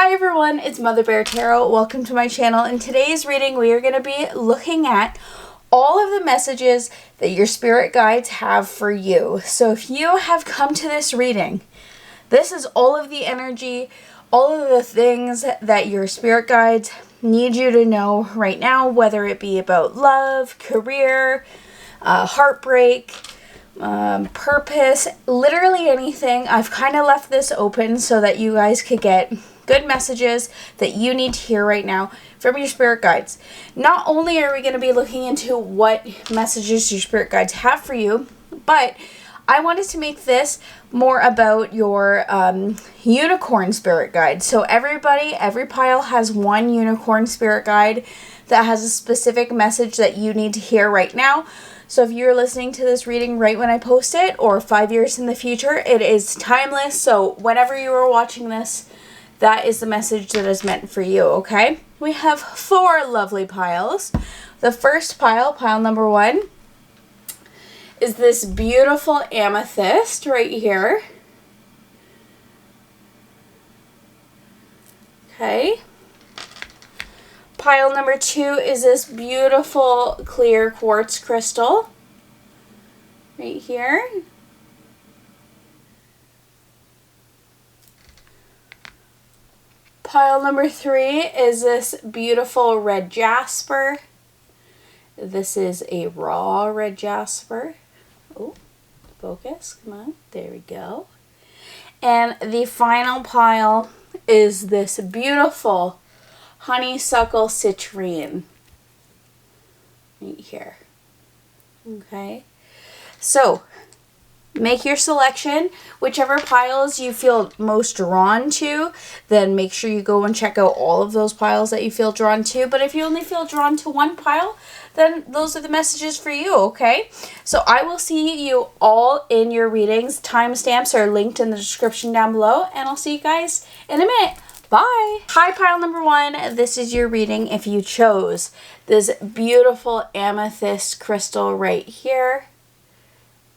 Hi everyone, it's Mother Bear Tarot. Welcome to my channel. In today's reading, we are going to be looking at all of the messages that your spirit guides have for you. So if you have come to this reading, this is all of the energy, all of the things that your spirit guides need you to know right now, whether it be about love, career, heartbreak, purpose, literally anything. I've kind of left this open so that you guys could get good messages that you need to hear right now from your spirit guides. Not only are we going to be looking into what messages your spirit guides have for you, but I wanted to make this more about your unicorn spirit guide. So every pile has one unicorn spirit guide that has a specific message that you need to hear right now. So if you're listening to this reading right when I post it, or 5 years in the future, it is timeless. So whenever you are watching this, that is the message that is meant for you, okay? We have 4 lovely piles. The first pile, pile number 1, is this beautiful amethyst right here. Okay. Pile number 2 is this beautiful clear quartz crystal right here. Pile number 3 is this beautiful red jasper. This is a raw red jasper. Oh, focus, come on, there we go. And the final pile is this beautiful honeysuckle citrine right here. Okay, so make your selection. Whichever piles you feel most drawn to, then make sure you go and check out all of those piles that you feel drawn to. But if you only feel drawn to one pile, then those are the messages for you, okay? So I will see you all in your readings. Timestamps are linked in the description down below, and I'll see you guys in a minute. Bye. Hi, pile number 1. This is your reading if you chose this beautiful amethyst crystal right here.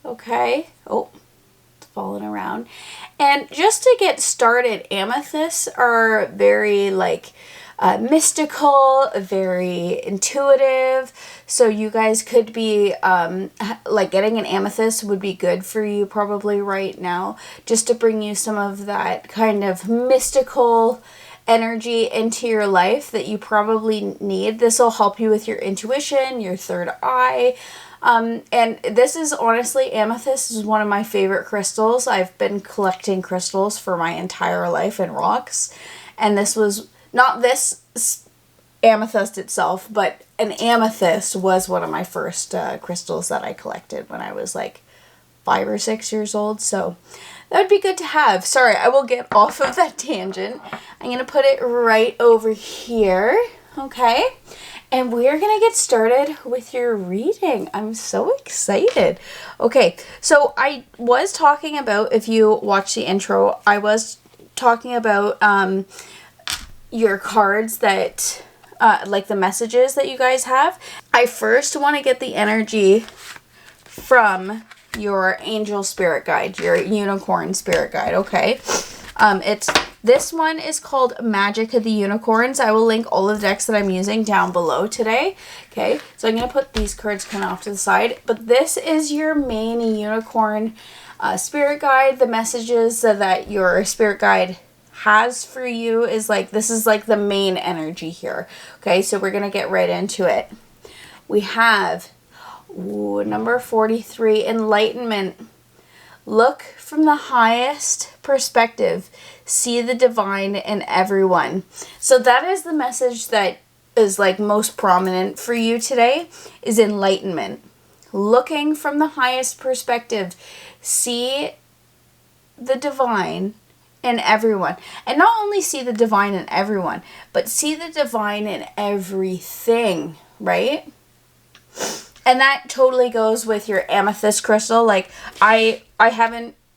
Okay. Oh, it's falling around. And just to get started, amethysts are very mystical, very intuitive. So you guys could be getting an amethyst would be good for you probably right now, just to bring you some of that kind of mystical energy into your life that you probably need. This will help you with your intuition, your third eye. And this is honestly, amethyst is one of my favorite crystals. I've been collecting crystals for my entire life and rocks. And this was not this amethyst itself, but an amethyst was one of my first crystals that I collected when I was like 5 or 6 years old. So that would be good to have. Sorry, I will get off of that tangent. I'm going to put it right over here. Okay. And we're going to get started with your reading. I'm so excited. Okay, so I was talking about, if you watch the intro, I was talking about your cards that, like the messages that you guys have. I first want to get the energy from your angel spirit guide, your unicorn spirit guide, okay? This one is called Magic of the Unicorns. I will link all of the decks that I'm using down below today. Okay, so I'm going to put these cards kind of off to the side. But this is your main unicorn spirit guide. The messages that your spirit guide has for you is this is the main energy here. Okay, so we're going to get right into it. We have number 43, Enlightenment. Look from the highest perspective. See the divine in everyone. So that is the message that is most prominent for you today, is enlightenment. Looking from the highest perspective. See the divine in everyone. And not only see the divine in everyone, but see the divine in everything, right? And that totally goes with your amethyst crystal.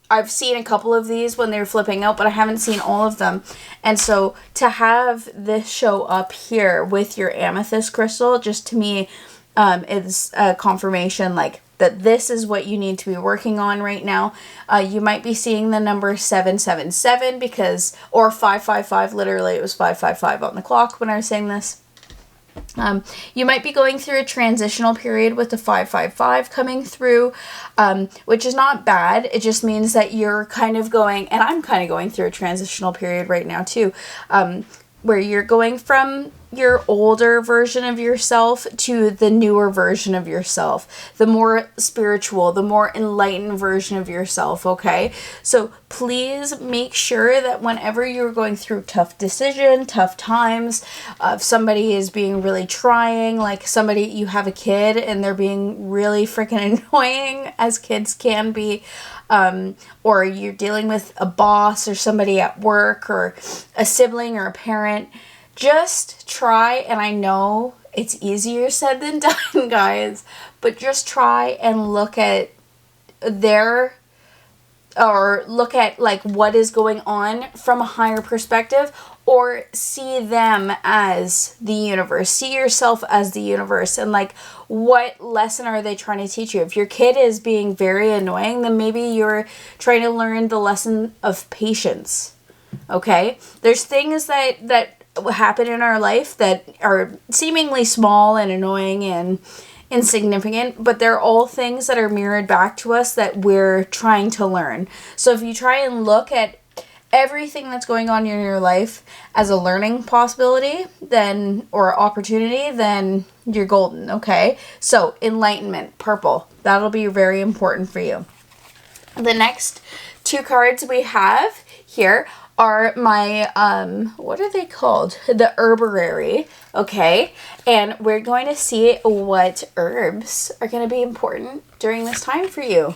I've seen a couple of these when they're flipping out, but I haven't seen all of them. And so to have this show up here with your amethyst crystal, just to me, is a confirmation that this is what you need to be working on right now. You might be seeing the number 777 because, or 555, literally it was 555 on the clock when I was saying this. You might be going through a transitional period with the 555 coming through, which is not bad. It just means that you're kind of going, and I'm kind of going through a transitional period right now too, where you're going from your older version of yourself to the newer version of yourself, the more spiritual, the more enlightened version of yourself, okay? So please make sure that whenever you're going through tough times, if somebody is being really trying, like somebody, you have a kid and they're being really freaking annoying, as kids can be, or you're dealing with a boss or somebody at work or a sibling or a parent, just try, and I know it's easier said than done, guys, but just try and look at like what is going on from a higher perspective, or see them as the universe. See yourself as the universe, and like, what lesson are they trying to teach you? If your kid is being very annoying, then maybe you're trying to learn the lesson of patience. Okay? There's things that happen in our life that are seemingly small and annoying and insignificant, but they're all things that are mirrored back to us that we're trying to learn. So if you try and look at everything that's going on in your life as a learning possibility, then, or opportunity, then you're golden, okay? So enlightenment, purple, that'll be very important for you. The next two cards we have here are my, what are they called? The Herbiary, okay? And we're going to see what herbs are going to be important during this time for you.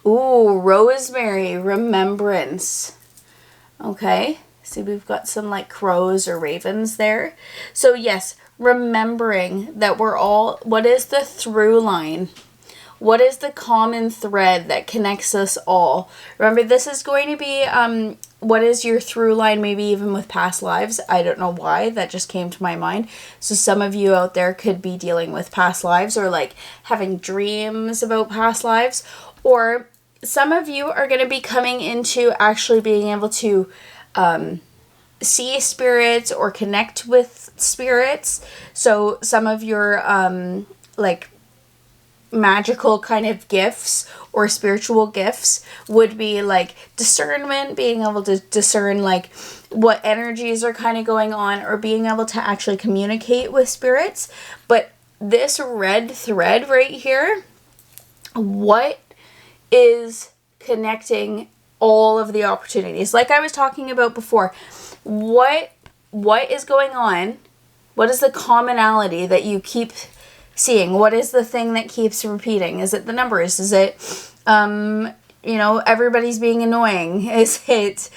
Ooh, rosemary, remembrance. Okay, see, we've got some like crows or ravens there. So yes, remembering that we're all, what is the through line? What is the common thread that connects us all? Remember, this is going to be, what is your through line, maybe even with past lives? I don't know why, that just came to my mind. So some of you out there could be dealing with past lives, or like having dreams about past lives. Or some of you are going to be coming into actually being able to see spirits or connect with spirits. So some of your like magical kind of gifts or spiritual gifts would be like discernment, being able to discern like what energies are kind of going on, or being able to actually communicate with spirits. But this red thread right here, what is connecting all of the opportunities? Like I was talking about before, what is going on? What is the commonality that you keep seeing? What is the thing that keeps repeating? Is it the numbers? Is it, you know, everybody's being annoying? Is it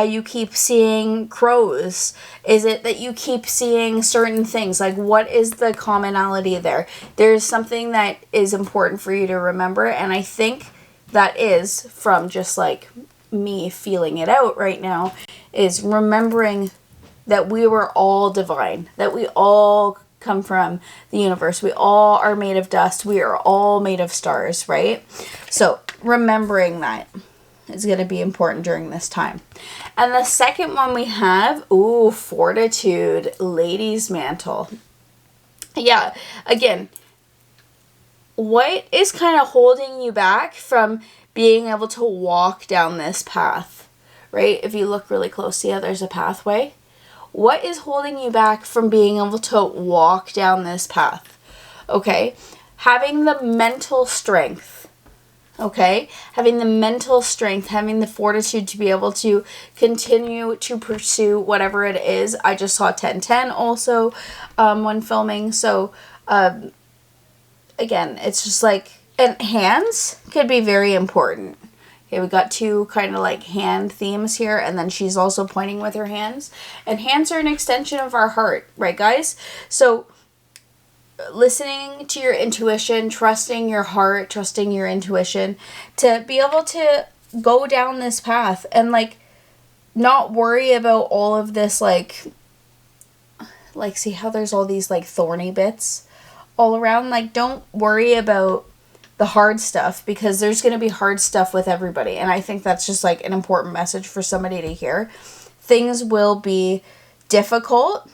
you keep seeing crows? Is it that you keep seeing certain things? Like, what is the commonality there? There's something that is important for you to remember, and I think that is from just like me feeling it out right now, is remembering that we were all divine, that we all come from the universe. We all are made of dust. We are all made of stars, right? So remembering that is going to be important during this time. And the second one we have, ooh, fortitude, lady's mantle. Yeah, again, what is kind of holding you back from being able to walk down this path, right? If you look really close, yeah, there's a pathway. What is holding you back from being able to walk down this path? Okay, having the mental strength, okay? Having the mental strength, having the fortitude to be able to continue to pursue whatever it is. I just saw 1010 also when filming. So, again, it's just like, and hands could be very important. Okay, we got two kind of like hand themes here, and then she's also pointing with her hands. And hands are an extension of our heart, right, guys? So listening to your intuition, trusting your heart, trusting your intuition to be able to go down this path and like not worry about all of this like see how there's all these like thorny bits all around? Like, don't worry about the hard stuff, because there's going to be hard stuff with everybody. And I think that's just like an important message for somebody to hear. Things will be difficult,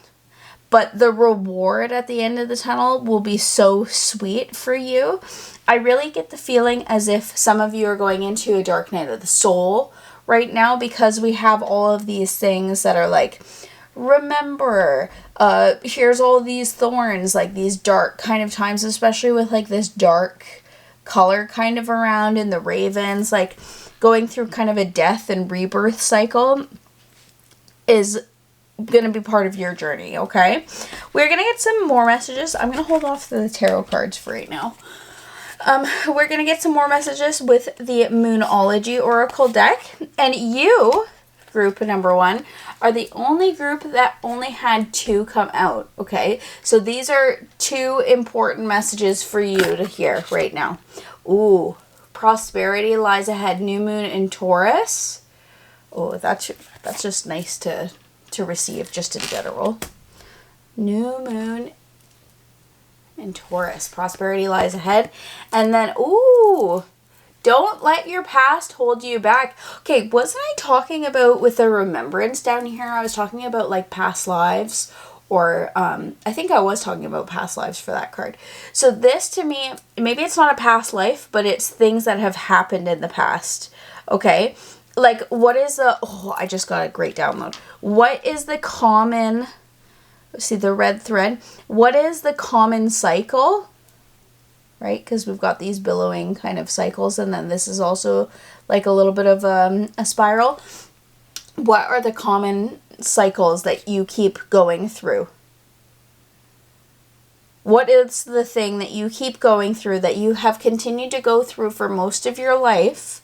but the reward at the end of the tunnel will be so sweet for you. I really get the feeling as if some of you are going into a dark night of the soul right now, because we have all of these things that are like, remember, here's all these thorns, like these dark kind of times, especially with like this dark color kind of around in the ravens, like going through kind of a death and rebirth cycle is going to be part of your journey, okay? We're going to get some more messages. I'm going to hold off the tarot cards for right now. We're going to get some more messages with the Moonology Oracle deck. And you, group number 1, are the only group that only had 2 come out, okay? So these are 2 important messages for you to hear right now. Ooh, prosperity lies ahead, new moon in Taurus. Oh, that's just nice to receive just in general. New moon in Taurus. Prosperity lies ahead. And then, ooh, don't let your past hold you back. Okay, wasn't I talking about with the remembrance down here? I was talking about like past lives, or I think I was talking about past lives for that card. So this to me, maybe it's not a past life, but it's things that have happened in the past. Okay? Like, what is the, oh, I just got a great download. What is the common, see the red thread? What is the common cycle? Right? Because we've got these billowing kind of cycles, and then this is also like a little bit of a spiral. What are the common cycles that you keep going through? What is the thing that you keep going through, that you have continued to go through for most of your life?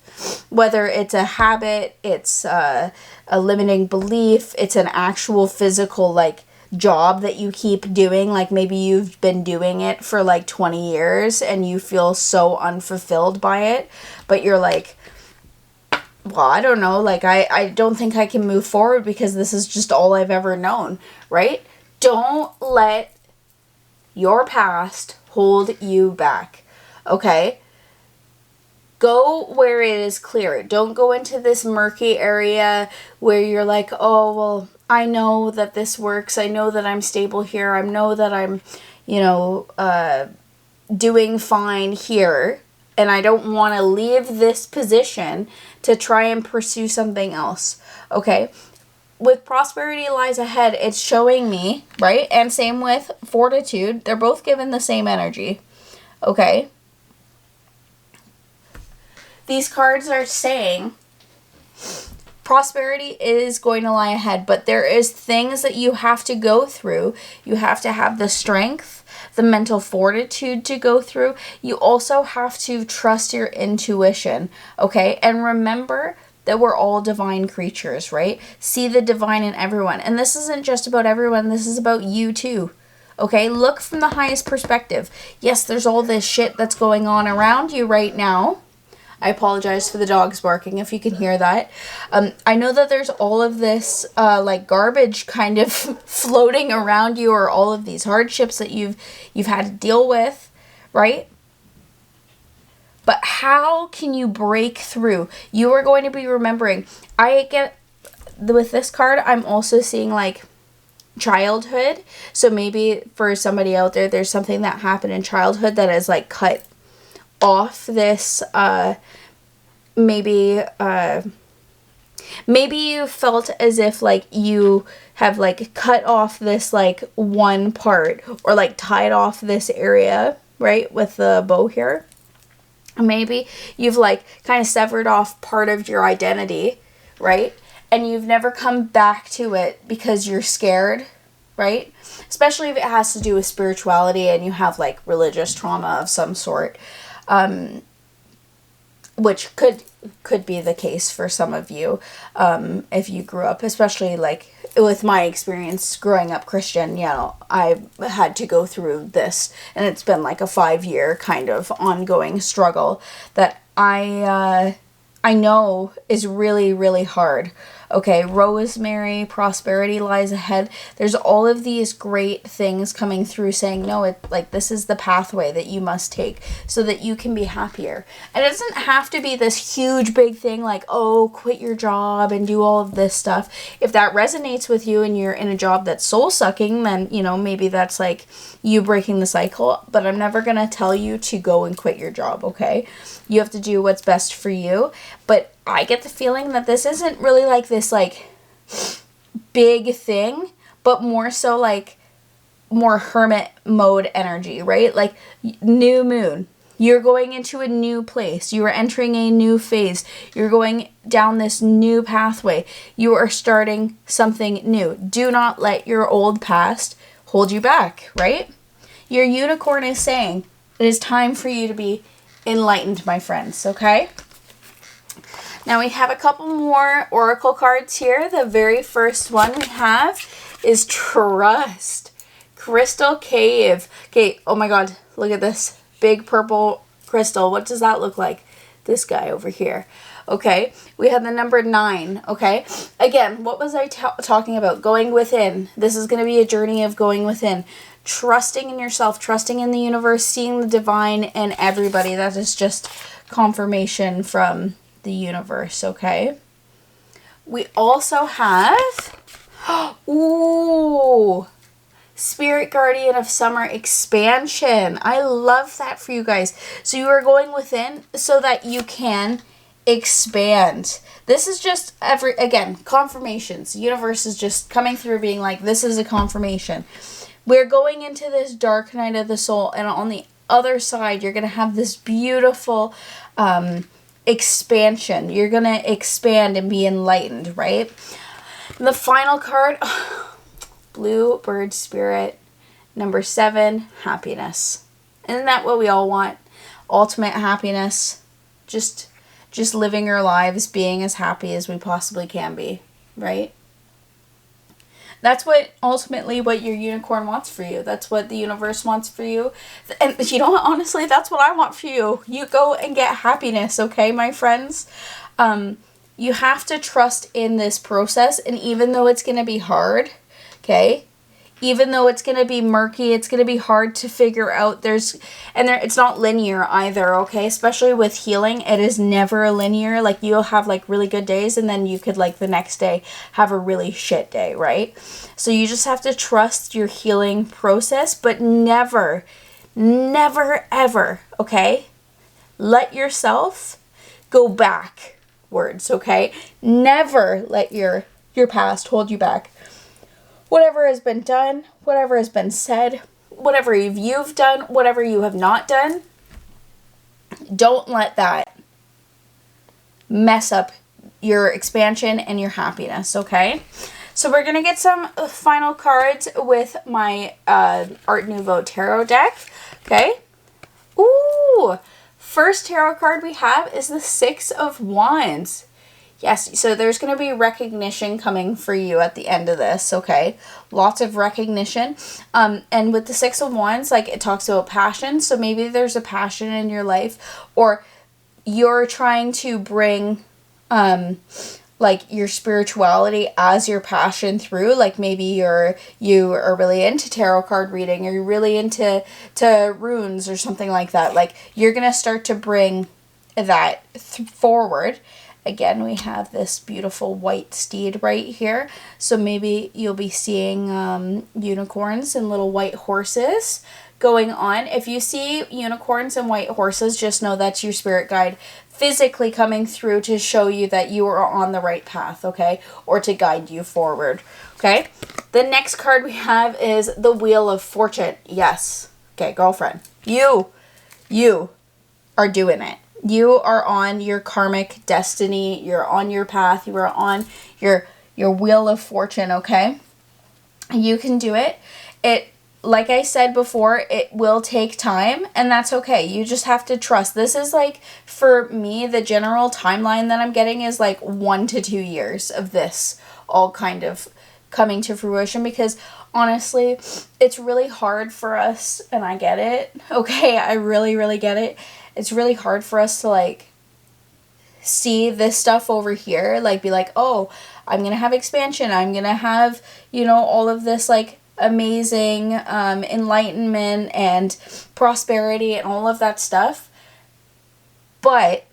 Whether it's a habit, it's a limiting belief, it's an actual physical like job that you keep doing, like maybe you've been doing it for like 20 years and you feel so unfulfilled by it, but you're like, well, I don't know, like I don't think I can move forward because this is just all I've ever known, right? Don't let your past hold you back, okay? Go where it is clear. Don't go into this murky area where you're like, oh, well, I know that this works. I know that I'm stable here. I know that I'm, you know, doing fine here. And I don't want to leave this position to try and pursue something else. Okay? With prosperity lies ahead, it's showing me, right? And same with fortitude. They're both given the same energy. Okay? These cards are saying prosperity is going to lie ahead, but there is things that you have to go through. You have to have the strength, the mental fortitude to go through. You also have to trust your intuition, okay? And remember that we're all divine creatures, right? See the divine in everyone. And this isn't just about everyone. This is about you too. Okay? Look from the highest perspective. Yes, there's all this shit that's going on around you right now. I apologize for the dogs barking if you can hear that. I know that there's all of this like garbage kind of floating around you, or all of these hardships that you've had to deal with, right? But how can you break through? You are going to be remembering. I get, with this card, I'm also seeing like childhood. So maybe for somebody out there, there's something that happened in childhood that is like cut off this, maybe you felt as if like you have like cut off this like one part, or like tied off this area, right, with the bow here. Maybe you've like kind of severed off part of your identity, right, and you've never come back to it because you're scared, right? Especially if it has to do with spirituality and you have like religious trauma of some sort. Which could be the case for some of you, if you grew up, especially like with my experience growing up Christian, you know, I had to go through this, and it's been like a 5-year kind of ongoing struggle that I know is really, really hard. Okay, rosemary, prosperity lies ahead. There's all of these great things coming through saying, no, this is the pathway that you must take so that you can be happier. And it doesn't have to be this huge big thing like, oh, quit your job and do all of this stuff. If that resonates with you and you're in a job that's soul sucking, then, maybe that's like you breaking the cycle. But I'm never going to tell you to go and quit your job, okay? You have to do what's best for you. But I get the feeling that this isn't really like this like big thing, but more so like more hermit mode energy, right? Like new moon. You're going into a new place. You are entering a new phase. You're going down this new pathway. You are starting something new. Do not let your old past hold you back, right? Your unicorn is saying it is time for you to be enlightened, my friends, okay? Now we have a couple more oracle cards here. The very first one we have is Trust. Crystal Cave. Okay, oh my god, look at this big purple crystal. What does that look like? This guy over here. Okay, we have the number 9, okay? Again, what was I talking about? Going within. This is going to be a journey of going within. Trusting in yourself, trusting in the universe, seeing the divine in everybody. That is just confirmation from the universe, okay? We also have, ooh, Spirit Guardian of Summer expansion. I love that for you guys. So you are going within so that you can expand. This is just again, confirmations. The universe is just coming through being like, this is a confirmation. We're going into this dark night of the soul, and on the other side, you're going to have this beautiful expansion. You're going to expand and be enlightened, right? And the final card, Blue Bird Spirit, number 7, happiness. Isn't that what we all want? Ultimate happiness. Just living our lives, being as happy as we possibly can be, right? That's ultimately what your unicorn wants for you. That's what the universe wants for you. And you know what, honestly, that's what I want for you. You go and get happiness, okay, my friends? You have to trust in this process, and even though it's going to be hard, okay, even though it's going to be murky, it's going to be hard to figure out. It's not linear either, okay? Especially with healing, it is never linear. Like, you'll have like really good days, and then you could like the next day have a really shit day, right? So you just have to trust your healing process, but never, never, ever, okay? Let yourself go backwards, okay? Never let your past hold you back. Whatever has been done, whatever has been said, whatever you've done, whatever you have not done, don't let that mess up your expansion and your happiness, okay? So we're going to get some final cards with my Art Nouveau Tarot deck, okay? Ooh! First tarot card we have is the 6 of Wands. Yes, so there's going to be recognition coming for you at the end of this, okay? Lots of recognition. And with the 6 of Wands, like, it talks about passion. So maybe there's a passion in your life, or you're trying to bring, like, your spirituality as your passion through. Like, maybe you are really into tarot card reading, or you're really into runes or something like that. Like, you're going to start to bring that forward. Again, we have this beautiful white steed right here. So maybe you'll be seeing unicorns and little white horses going on. If you see unicorns and white horses, just know that's your spirit guide physically coming through to show you that you are on the right path, okay? Or to guide you forward, okay? The next card we have is the Wheel of Fortune. Yes. Okay, girlfriend. You are doing it. You are on your karmic destiny. You're on your path. You are on your Wheel of Fortune, okay? You can do it. Like I said before, it will take time, and that's okay. You just have to trust. This is like, for me, the general timeline that I'm getting is like 1 to 2 years of this all kind of coming to fruition, because honestly, it's really hard for us, and I get it, okay? I really, really get it. It's really hard for us to, like, see this stuff over here, like, be like, oh, I'm going to have expansion. I'm going to have, you know, all of this like amazing enlightenment and prosperity and all of that stuff. But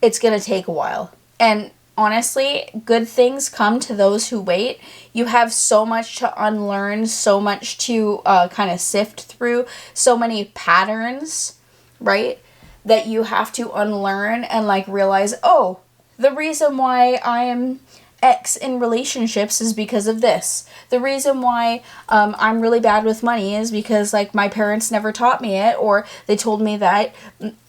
it's going to take a while. And honestly, good things come to those who wait. You have so much to unlearn, so much to kind of sift through, so many patterns, right, that you have to unlearn and like realize, oh, the reason why I am X in relationships is because of this. The reason why I'm really bad with money is because like my parents never taught me it, or they told me that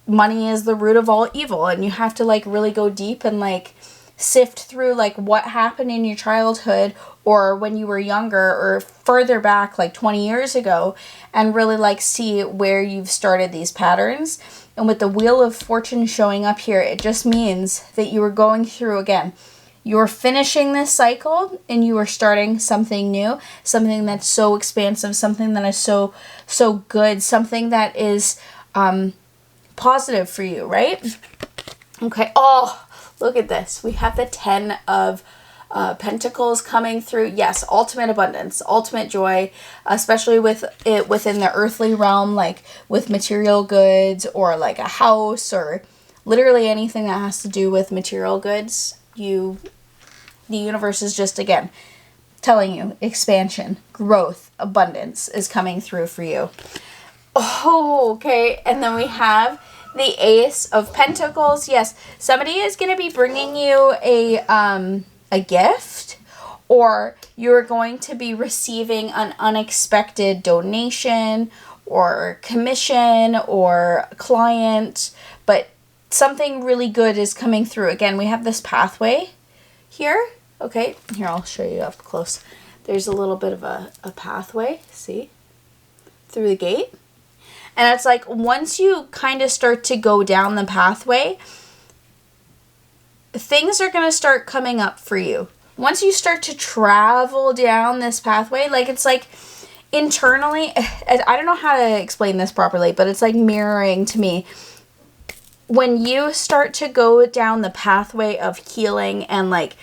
money is the root of all evil. And you have to like really go deep and like sift through like what happened in your childhood or when you were younger or further back like 20 years ago, and really like see where you've started these patterns. And with the Wheel of Fortune showing up here, it just means that you are going through, again, you're finishing this cycle and you are starting something new, something that's so expansive, something that is so good, something that is positive for you, right? Okay. Oh, look at this. We have the 10 of Pentacles coming through. Yes, ultimate abundance, ultimate joy, especially with it within the earthly realm, like with material goods or like a house or literally anything that has to do with material goods. The universe is just, again, telling you expansion, growth, abundance is coming through for you. Oh, okay. And then we have the Ace of Pentacles. Yes, somebody is going to be bringing you a gift, or you're going to be receiving an unexpected donation or commission or client, but something really good is coming through. Again, we have this pathway here. Okay, here, I'll show you up close. There's a little bit of a pathway, see, through the gate. And it's like once you kind of start to go down the pathway, things are going to start coming up for you. Once you start to travel down this pathway, like it's like internally, I don't know how to explain this properly, but it's like mirroring to me. When you start to go down the pathway of healing and like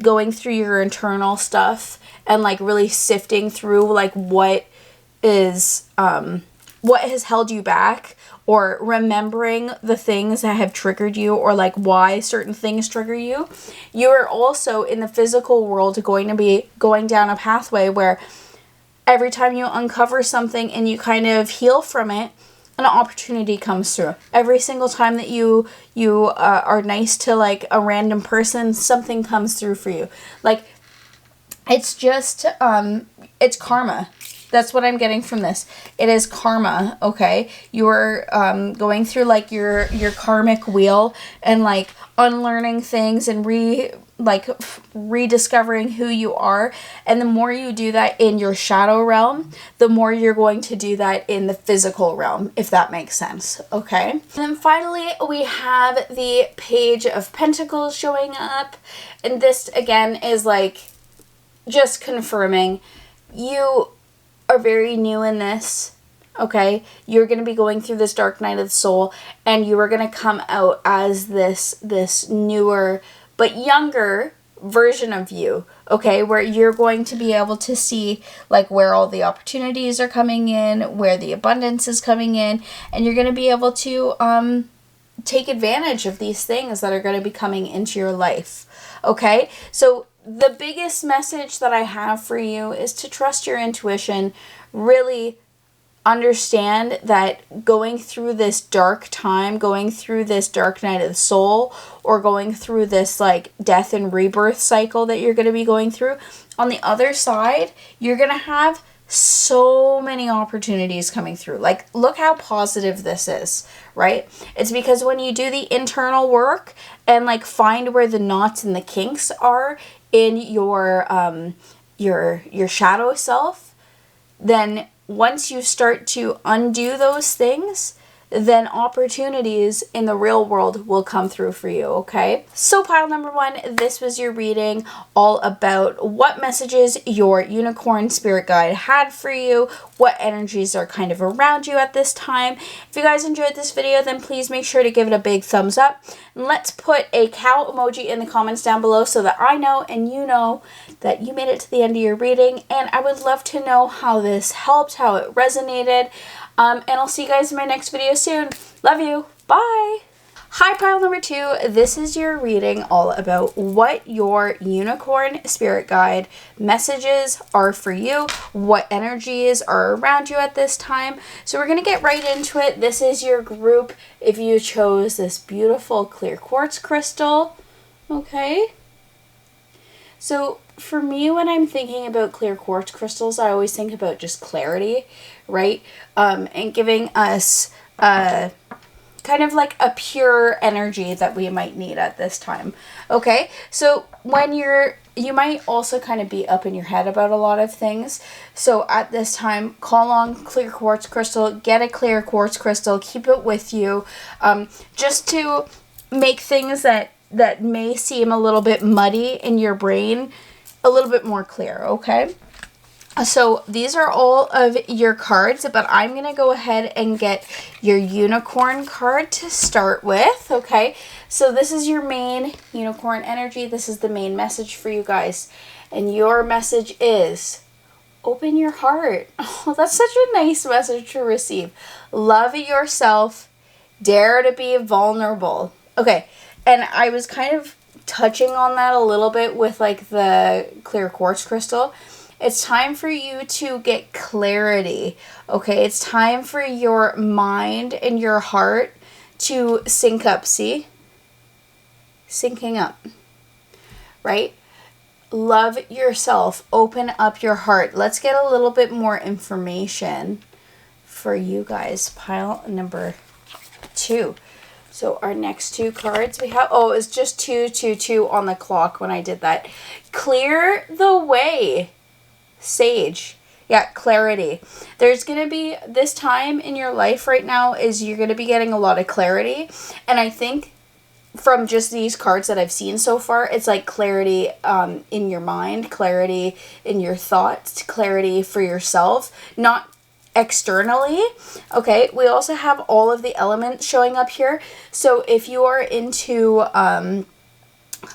going through your internal stuff and like really sifting through like what is, what has held you back, or remembering the things that have triggered you, or like why certain things trigger you, you are also in the physical world going to be going down a pathway where every time you uncover something and you kind of heal from it, an opportunity comes through. Every single time that you are nice to like a random person, something comes through for you. Like it's just it's karma. That's what I'm getting from this. It is karma, okay? You're going through like your karmic wheel and like unlearning things and rediscovering who you are. And the more you do that in your shadow realm, the more you're going to do that in the physical realm, if that makes sense, okay? And then finally, we have the Page of Pentacles showing up. And this, again, is like just confirming you are very new in this, okay? You're going to be going through this dark night of the soul, and you are going to come out as this newer but younger version of you, okay? Where you're going to be able to see like where all the opportunities are coming in, where the abundance is coming in, and you're going to be able to take advantage of these things that are going to be coming into your life, okay? So the biggest message that I have for you is to trust your intuition. Really understand that going through this dark time, going through this dark night of the soul, or going through this like death and rebirth cycle that you're going to be going through, on the other side, you're going to have so many opportunities coming through. Like, look how positive this is, right? It's because when you do the internal work and like find where the knots and the kinks are in your shadow self, then once you start to undo those things, then opportunities in the real world will come through for you, okay? So pile number 1, this was your reading all about what messages your unicorn spirit guide had for you, what energies are kind of around you at this time. If you guys enjoyed this video, then please make sure to give it a big thumbs up. And let's put a cow emoji in the comments down below so that I know and you know that you made it to the end of your reading. And I would love to know how this helped, how it resonated. And I'll see you guys in my next video soon. Love you. Bye. Hi, pile number 2. This is your reading all about what your unicorn spirit guide messages are for you, what energies are around you at this time. So we're going to get right into it. This is your group if you chose this beautiful clear quartz crystal. Okay. So for me, when I'm thinking about clear quartz crystals, I always think about just clarity, right? And giving us kind of like a pure energy that we might need at this time. Okay, so when you might also kind of be up in your head about a lot of things. So at this time, call on clear quartz crystal, get a clear quartz crystal, keep it with you, just to make things that may seem a little bit muddy in your brain a little bit more clear, okay? So these are all of your cards, but I'm going to go ahead and get your unicorn card to start with, okay? So this is your main unicorn energy. This is the main message for you guys. And your message is, open your heart. Oh, that's such a nice message to receive. Love yourself. Dare to be vulnerable. Okay, and I was kind of touching on that a little bit with like the clear quartz crystal. It's time for you to get clarity, okay? It's time for your mind and your heart to sync up, see? Syncing up, right? Love yourself. Open up your heart. Let's get a little bit more information for you guys. Pile number 2. So our next 2 cards we have, oh, it's just 2, 2, 2 on the clock when I did that. Clear the way. Sage. Yeah, clarity. There's going to be this time in your life right now is you're going to be getting a lot of clarity. And I think from just these cards that I've seen so far, it's like clarity in your mind, clarity in your thoughts, clarity for yourself, not externally. Okay, we also have all of the elements showing up here. So if you are into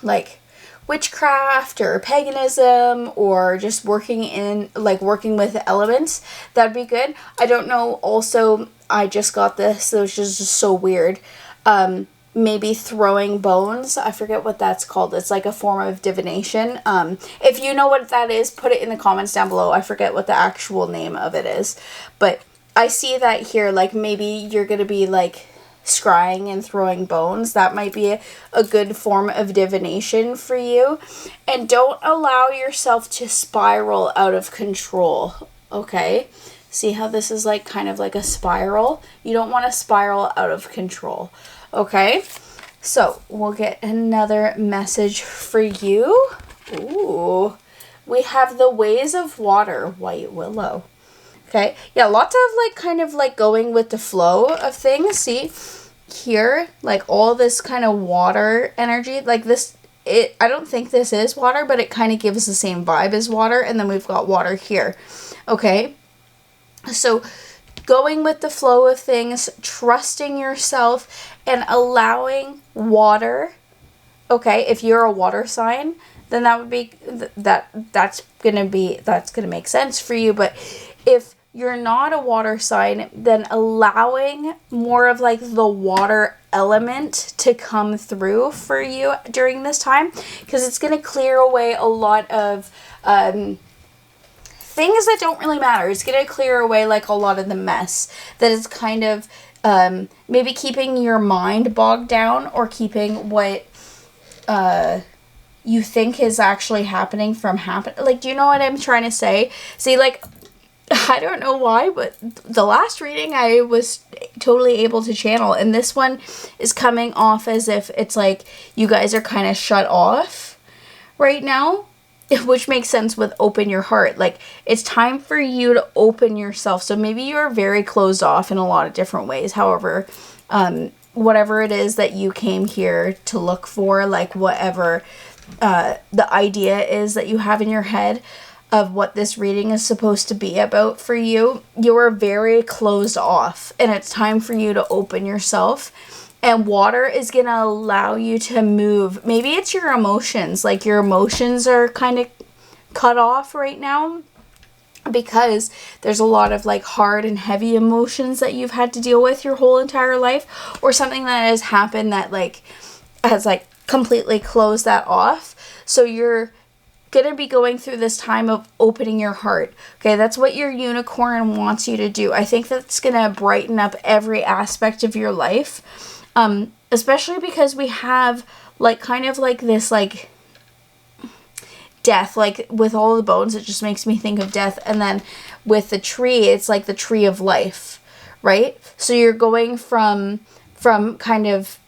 like witchcraft or paganism or just working with elements, that'd be good. I don't know, also I just got this, which is just so weird. Maybe throwing bones, I forget what that's called. It's like a form of divination. If you know what that is, put it in the comments down below. I forget what the actual name of it is, but I see that here, like maybe you're gonna be like scrying and throwing bones. That might be a good form of divination for you. And don't allow yourself to spiral out of control, okay? See how this is like kind of like a spiral? You don't want to spiral out of control, okay? So we'll get another message for you. Ooh, we have the ways of water, white willow. Okay, yeah, lots of like kind of like going with the flow of things. See here, like all this kind of water energy, like this, I don't think this is water, but it kind of gives the same vibe as water. And then we've got water here. Okay, so going with the flow of things, trusting yourself and allowing water. Okay, if you're a water sign, then that would be that's gonna make sense for you. But if you're not a water sign, then allowing more of like the water element to come through for you during this time, because it's going to clear away a lot of things that don't really matter. It's going to clear away like a lot of the mess that is kind of maybe keeping your mind bogged down or keeping what you think is actually happening from happening. Like, do you know what I'm trying to say? See, like, I don't know why, but the last reading I was totally able to channel, and this one is coming off as if it's like you guys are kind of shut off right now. which makes sense with open your heart. Like, it's time for you to open yourself. So maybe you're very closed off in a lot of different ways. However, whatever it is that you came here to look for, like whatever the idea is that you have in your head of what this reading is supposed to be about for you, you are very closed off, and it's time for you to open yourself. And water is going to allow you to move. Maybe it's your emotions. Like, your emotions are kind of cut off right now because there's a lot of like hard and heavy emotions that you've had to deal with your whole entire life, or something that has happened that like has like completely closed that off. So you're going to be going through this time of opening your heart. Okay, that's what your unicorn wants you to do. I think that's going to brighten up every aspect of your life. Especially because we have like kind of like this like death, like with all the bones, it just makes me think of death. And then with the tree, it's like the tree of life, right? So you're going from kind of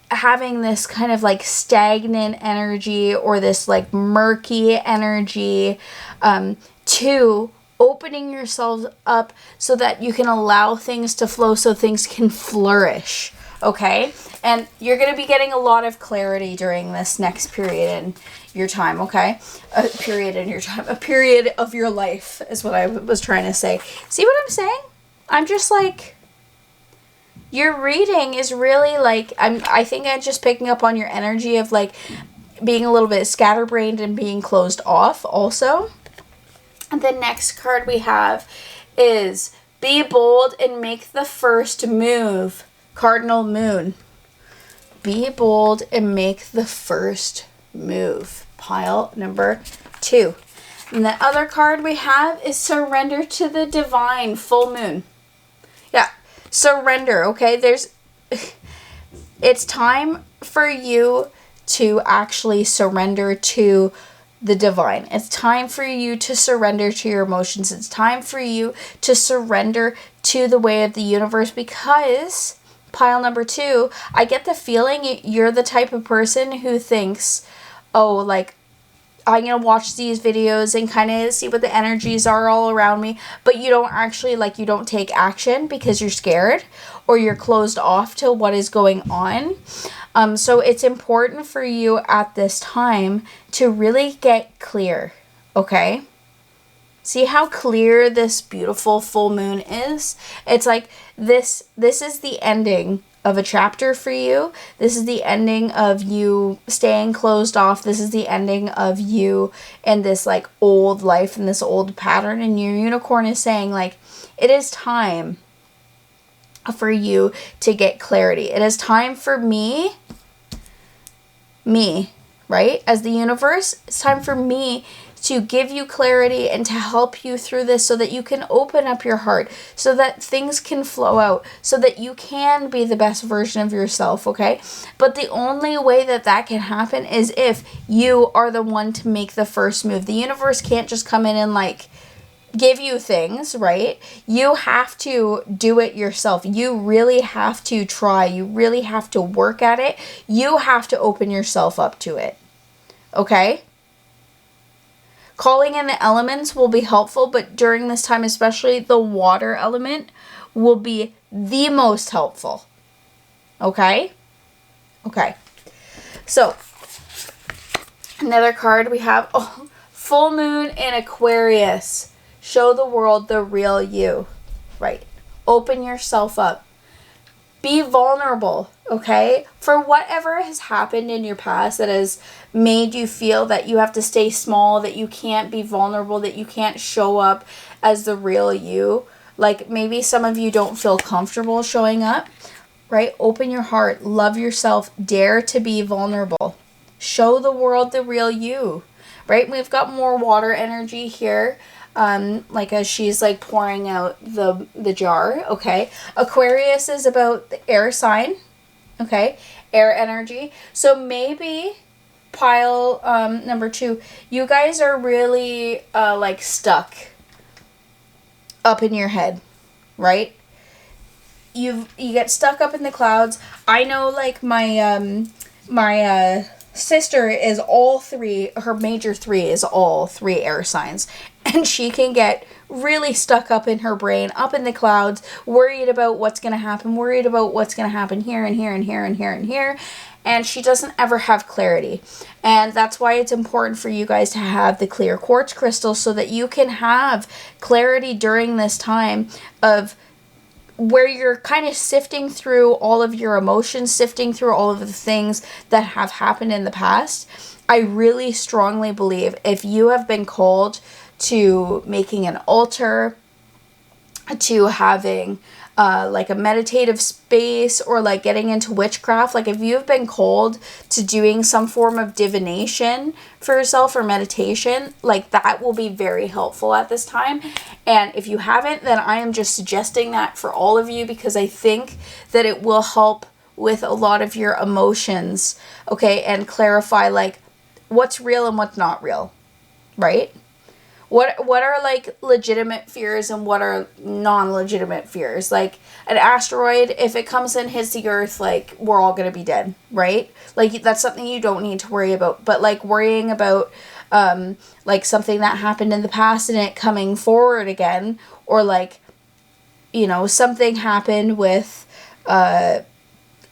having this kind of like stagnant energy or this like murky energy to opening yourselves up so that you can allow things to flow, so things can flourish, okay? And you're going to be getting a lot of clarity during this next period in your time, okay? A period in your time. A period of your life is what I was trying to say. See what I'm saying? I'm just like, your reading is really like, I think I'm just picking up on your energy of like being a little bit scatterbrained and being closed off also. The next card we have is be bold and make the first move. Cardinal Moon. Be bold and make the first move. Pile number 2. And the other card we have is surrender to the divine. Full moon. Yeah. Surrender. Okay. It's time for you to actually surrender to the divine. It's time for you to surrender to your emotions. It's time for you to surrender to the way of the universe, because pile number 2, I get the feeling you're the type of person who thinks, oh, like, I'm going to watch these videos and kind of see what the energies are all around me, but you don't actually, like, you don't take action because you're scared or you're closed off to what is going on. So it's important for you at this time to really get clear, okay? See how clear this beautiful full moon is? It's like this is the ending of a chapter for you. This is the ending of you staying closed off. This is the ending of you and this like old life and this old pattern. And your unicorn is saying like, it is time for you to get clarity. It is time for me, right? As the universe, it's time for me to give you clarity and to help you through this so that you can open up your heart, so that things can flow out, so that you can be the best version of yourself, okay? But the only way that that can happen is if you are the one to make the first move. The universe can't just come in and like give you things, right? You have to do it yourself. You really have to try. You really have to work at it. You have to open yourself up to it, okay? Calling in the elements will be helpful, but during this time, especially the water element will be the most helpful. Okay? Okay. So, another card we have, full moon in Aquarius. Show the world the real you. Right. Open yourself up. Be vulnerable, okay? For whatever has happened in your past that has made you feel that you have to stay small, that you can't be vulnerable, that you can't show up as the real you. Like maybe some of you don't feel comfortable showing up, right? Open your heart, love yourself, dare to be vulnerable. Show the world the real you, right? We've got more water energy here. Like as she's like pouring out the jar, okay? Aquarius is about the air sign, okay? Air energy. So maybe pile number 2, you guys are really like stuck up in your head, right? You get stuck up in the clouds. I know like my sister is all three, her major three is all three air signs. And she can get really stuck up in her brain, up in the clouds, worried about what's going to happen, worried about what's going to happen here and here and here and here and here. And she doesn't ever have clarity. And that's why it's important for you guys to have the clear quartz crystal, so that you can have clarity during this time of where you're kind of sifting through all of your emotions, sifting through all of the things that have happened in the past. I really strongly believe if you have been called to making an altar, to having like a meditative space, or like getting into witchcraft, like if you've been called to doing some form of divination for yourself or meditation, like that will be very helpful at this time. And if you haven't, then I am just suggesting that for all of you, because I think that it will help with a lot of your emotions, okay, and clarify like what's real and what's not real, right? What are like legitimate fears and what are non-legitimate fears? Like an asteroid, if it comes and hits the earth, like we're all gonna be dead, right? Like that's something you don't need to worry about. But like worrying about like something that happened in the past and it coming forward again, or like, you know, something happened with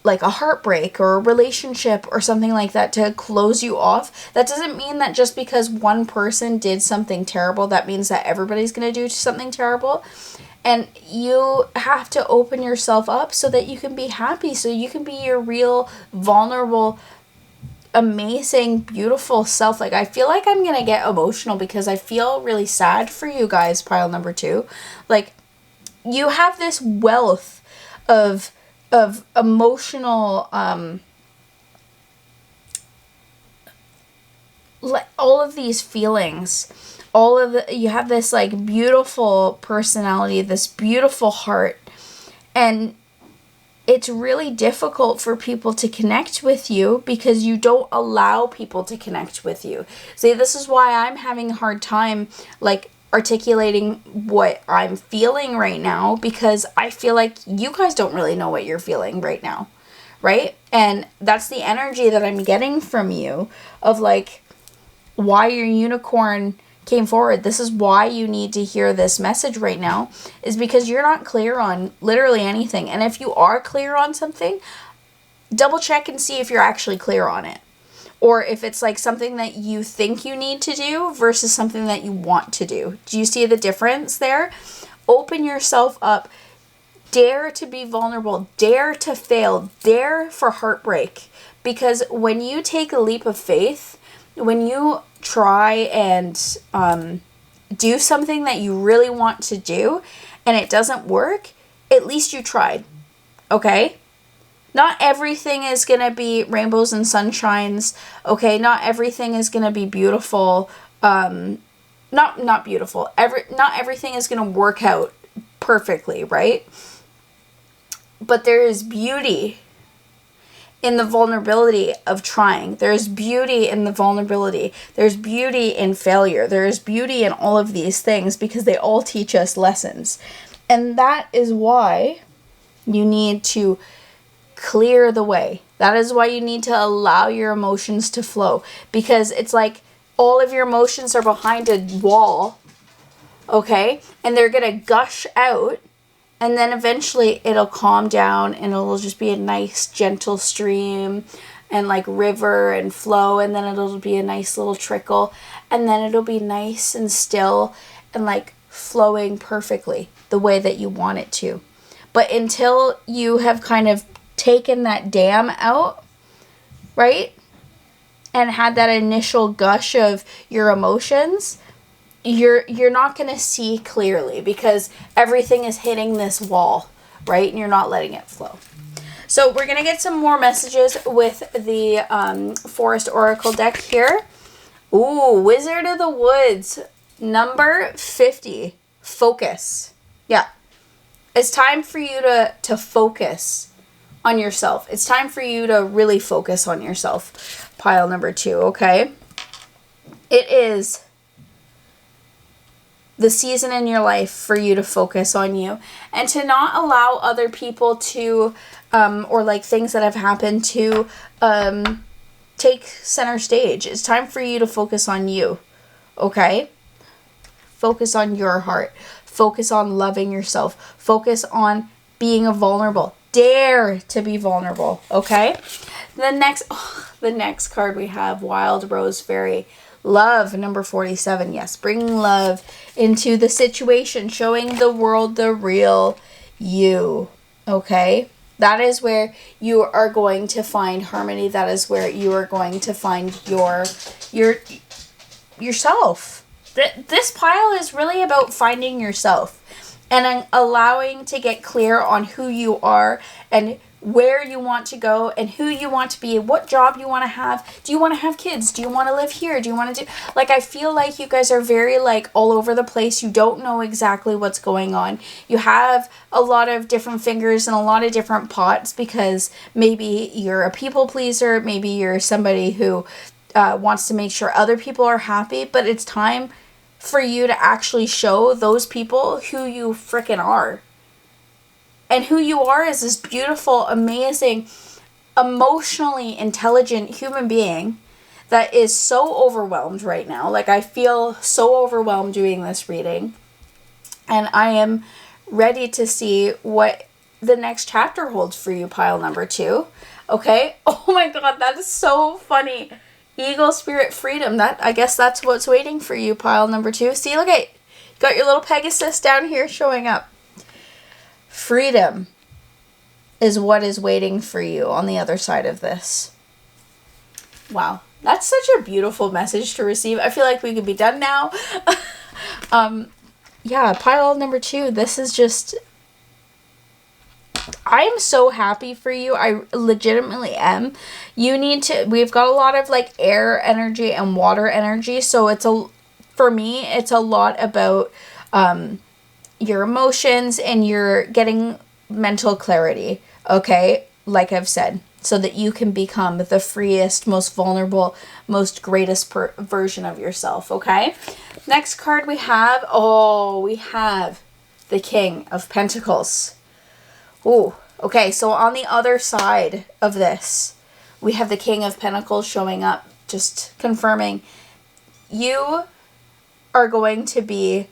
like a heartbreak or a relationship or something like that to close you off. That doesn't mean that just because one person did something terrible, that means that everybody's going to do something terrible. And you have to open yourself up so that you can be happy, so you can be your real, vulnerable, amazing, beautiful self. Like, I feel like I'm going to get emotional because I feel really sad for you guys, pile number 2. Like, you have this wealth of emotional, all of these feelings, you have this like beautiful personality, this beautiful heart, and it's really difficult for people to connect with you because you don't allow people to connect with you. See, this is why I'm having a hard time like articulating what I'm feeling right now, because I feel like you guys don't really know what you're feeling right now, right? And that's the energy that I'm getting from you of like why your unicorn came forward. This is why you need to hear this message right now, is because you're not clear on literally anything. And if you are clear on something, double check and see if you're actually clear on it. Or if it's like something that you think you need to do versus something that you want to do. Do you see the difference there? Open yourself up. Dare to be vulnerable. Dare to fail. Dare for heartbreak. Because when you take a leap of faith, when you try and do something that you really want to do and it doesn't work, at least you tried. Okay? Not everything is going to be rainbows and sunshines, okay? Not everything is going to be beautiful. Not beautiful. Not everything is going to work out perfectly, right? But there is beauty in the vulnerability of trying. There's beauty in the vulnerability. There's beauty in failure. There is beauty in all of these things because they all teach us lessons. And that is why you need to clear the way. That is why you need to allow your emotions to flow, because it's like all of your emotions are behind a wall, okay? And they're going to gush out, and then eventually it'll calm down and it'll just be a nice gentle stream and like river and flow, and then it'll be a nice little trickle, and then it'll be nice and still and like flowing perfectly the way that you want it to. But until you have kind of taken that dam out, right, and had that initial gush of your emotions, you're not going to see clearly because everything is hitting this wall, right, and you're not letting it flow. So we're going to get some more messages with the Forest Oracle deck here. Ooh, Wizard of the Woods, number 50. Focus. Yeah. It's time for you to focus on yourself. It's time for you to really focus on yourself. Pile number 2, okay? It is the season in your life for you to focus on you and to not allow other people to, or like things that have happened to, take center stage. It's time for you to focus on you, okay? Focus on your heart. Focus on loving yourself. Focus on being vulnerable. Dare to be vulnerable, okay? The next card we have, Wild Rose Fairy. Love, number 47. Yes, bringing love into the situation, showing the world the real you, okay? That is where you are going to find harmony. That is where you are going to find yourself. This pile is really about finding yourself and allowing to get clear on who you are and where you want to go and who you want to be, what job you want to have. Do you want to have kids? Do you want to live here? Do you want to do, like, I feel like you guys are very, like, all over the place. You don't know exactly what's going on. You have a lot of different fingers and a lot of different pots because maybe you're a people pleaser. Maybe you're somebody who wants to make sure other people are happy, but it's time for you to actually show those people who you frickin' are. And who you are is this beautiful, amazing, emotionally intelligent human being that is so overwhelmed right now. Like, I feel so overwhelmed doing this reading. And I am ready to see what the next chapter holds for you, pile number 2. Okay? Oh my god, that is so funny. Eagle Spirit Freedom. I guess that's what's waiting for you, pile number 2. See, look at, you got your little Pegasus down here showing up. Freedom is what is waiting for you on the other side of this. Wow. That's such a beautiful message to receive. I feel like we could be done now. Yeah, pile number 2. This is just, I am so happy for you. I legitimately am. We've got a lot of like air energy and water energy. So for me, it's a lot about, your emotions and you're getting mental clarity, okay? Like I've said, so that you can become the freest, most vulnerable, most greatest version of yourself, okay? Next card we have, we have the King of Pentacles. Ooh, okay, so on the other side of this, we have the King of Pentacles showing up, just confirming you are going to be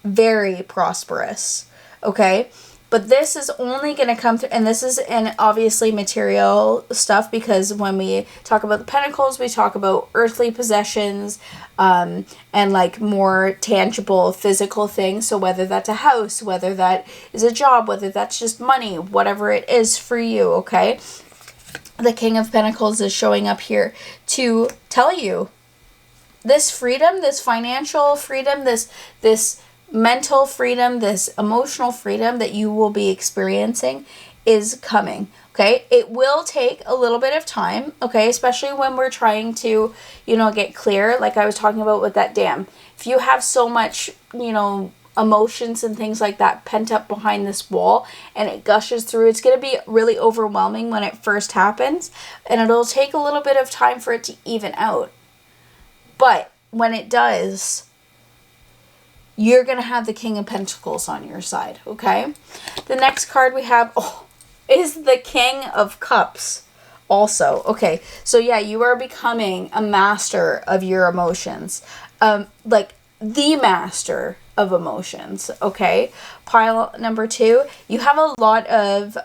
very prosperous, okay? But this is only going to come through, and this is in obviously material stuff, because when we talk about the pentacles, we talk about earthly possessions, and like more tangible physical things. So whether that's a house, whether that is a job, whether that's just money, whatever it is for you, okay? The King of Pentacles is showing up here to tell you this freedom, this financial freedom, this mental freedom, this emotional freedom that you will be experiencing is coming, okay? It will take a little bit of time, okay? Especially when we're trying to, get clear, like I was talking about with that dam. If you have so much, emotions and things like that pent up behind this wall and it gushes through, it's going to be really overwhelming when it first happens, and it'll take a little bit of time for it to even out. But when it does, you're going to have the King of Pentacles on your side, okay? The next card we have is the King of Cups also. Okay, so yeah, you are becoming a master of your emotions. Like the master of emotions, okay? Pile number 2, you have a lot of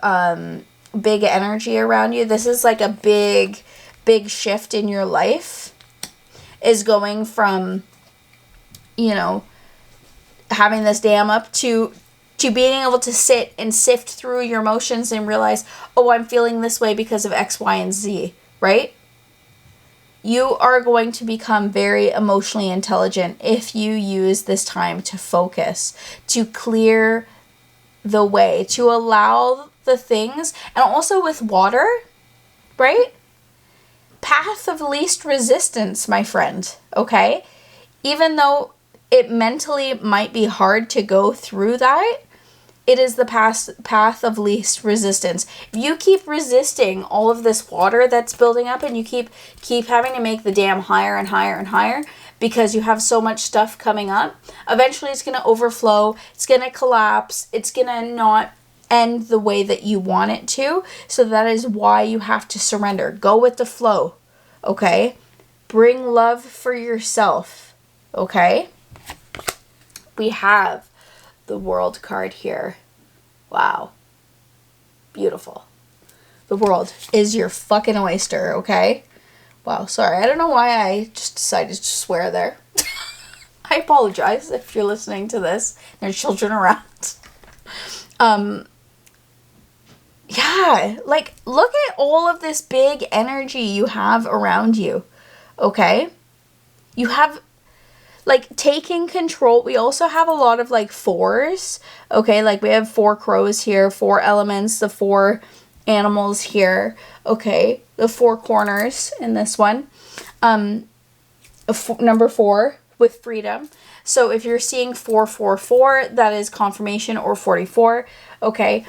big energy around you. This is like a big shift in your life, is going from, having this dam up to being able to sit and sift through your emotions and realize, I'm feeling this way because of X, Y, and Z, right? You are going to become very emotionally intelligent if you use this time to focus, to clear the way, to allow the things, and also with water, right? Path of least resistance, my friend, okay? Even though it mentally might be hard to go through that, it is the path of least resistance. If you keep resisting all of this water that's building up, and you keep having to make the dam higher and higher and higher because you have so much stuff coming up, eventually it's going to overflow, it's going to collapse, it's going to not end the way that you want it to. So that is why you have to surrender. Go with the flow. okay? Bring love for yourself, okay? We have the World card here. Wow. Beautiful. The world is your fucking oyster, okay? Wow, sorry. I don't know why I just decided to swear there. I apologize if you're listening to this. There's children around. Yeah, like, look at all of this big energy you have around you, okay? You have, like, taking control. We also have a lot of, like, fours, okay? Like, we have 4 crows here, 4 elements, the 4 animals here, okay? The 4 corners in this one. Number 4 with freedom. So if you're seeing 444, that is confirmation, or 44, okay?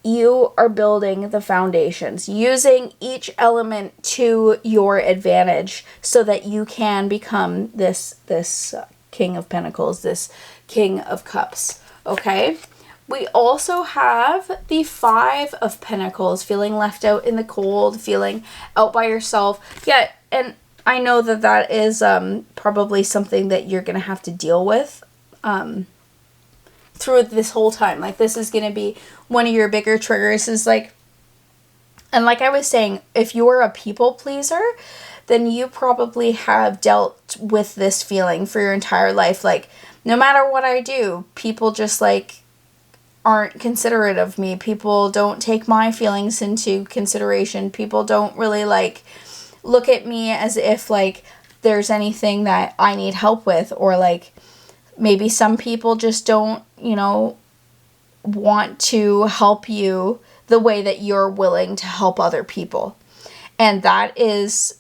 You are building the foundations, using each element to your advantage so that you can become this King of Pentacles, this King of Cups, okay? We also have the 5 of Pentacles, feeling left out in the cold, feeling out by yourself. Yeah, and I know that that is probably something that you're going to have to deal with through this whole time. Like, this is going to be one of your bigger triggers, is like, and like I was saying, if you're a people pleaser, then you probably have dealt with this feeling for your entire life. Like, no matter what I do, people just, like, aren't considerate of me. People don't take my feelings into consideration. People don't really, like, look at me as if, like, there's anything that I need help with, or, like, maybe some people just don't, you know, want to help you the way that you're willing to help other people. And that is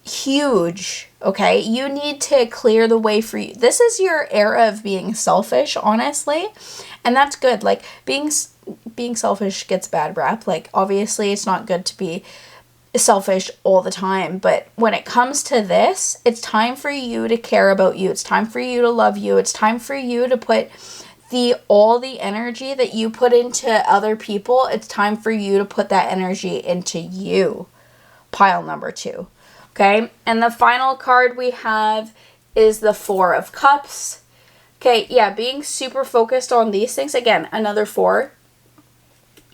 huge, okay? You need to clear the way for you. This is your era of being selfish, honestly. And that's good. Like, being selfish gets a bad rap. Like, obviously, it's not good to be selfish all the time, but when it comes to this, it's time for you to care about you. It's time for you to love you. It's time for you to put all the energy that you put into other people, it's time for you to put that energy into you. Pile number 2. Okay? And the final card we have is the 4 of Cups. Okay, yeah, being super focused on these things. Again, another 4.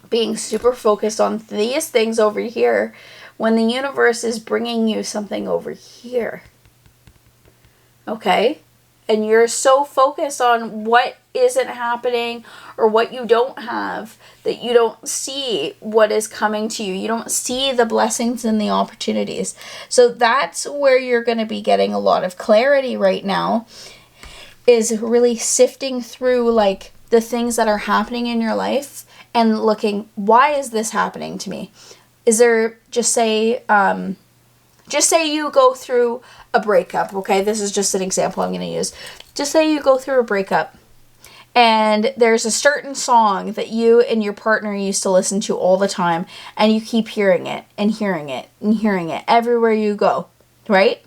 Being super focused on these things over here when the universe is bringing you something over here. Okay? And you're so focused on what isn't happening or what you don't have that you don't see what is coming to you. You don't see the blessings and the opportunities. So that's where you're going to be getting a lot of clarity right now, is really sifting through, like, the things that are happening in your life and looking, why is this happening to me? Is there, just say you go through a breakup, okay? This is just an example I'm going to use. Just say you go through a breakup and there's a certain song that you and your partner used to listen to all the time, and you keep hearing it and hearing it and hearing it everywhere you go, right?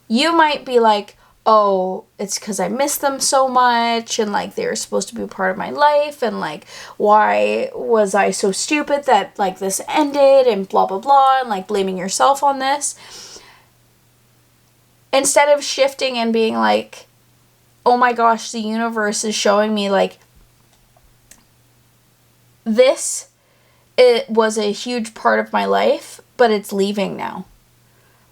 You might be like, oh, it's because I miss them so much, and, like, they were supposed to be part of my life, and, like, why was I so stupid that, like, this ended, and blah, blah, blah, and, like, blaming yourself on this. Instead of shifting and being like, oh my gosh, the universe is showing me, like, this, it was a huge part of my life, but it's leaving now.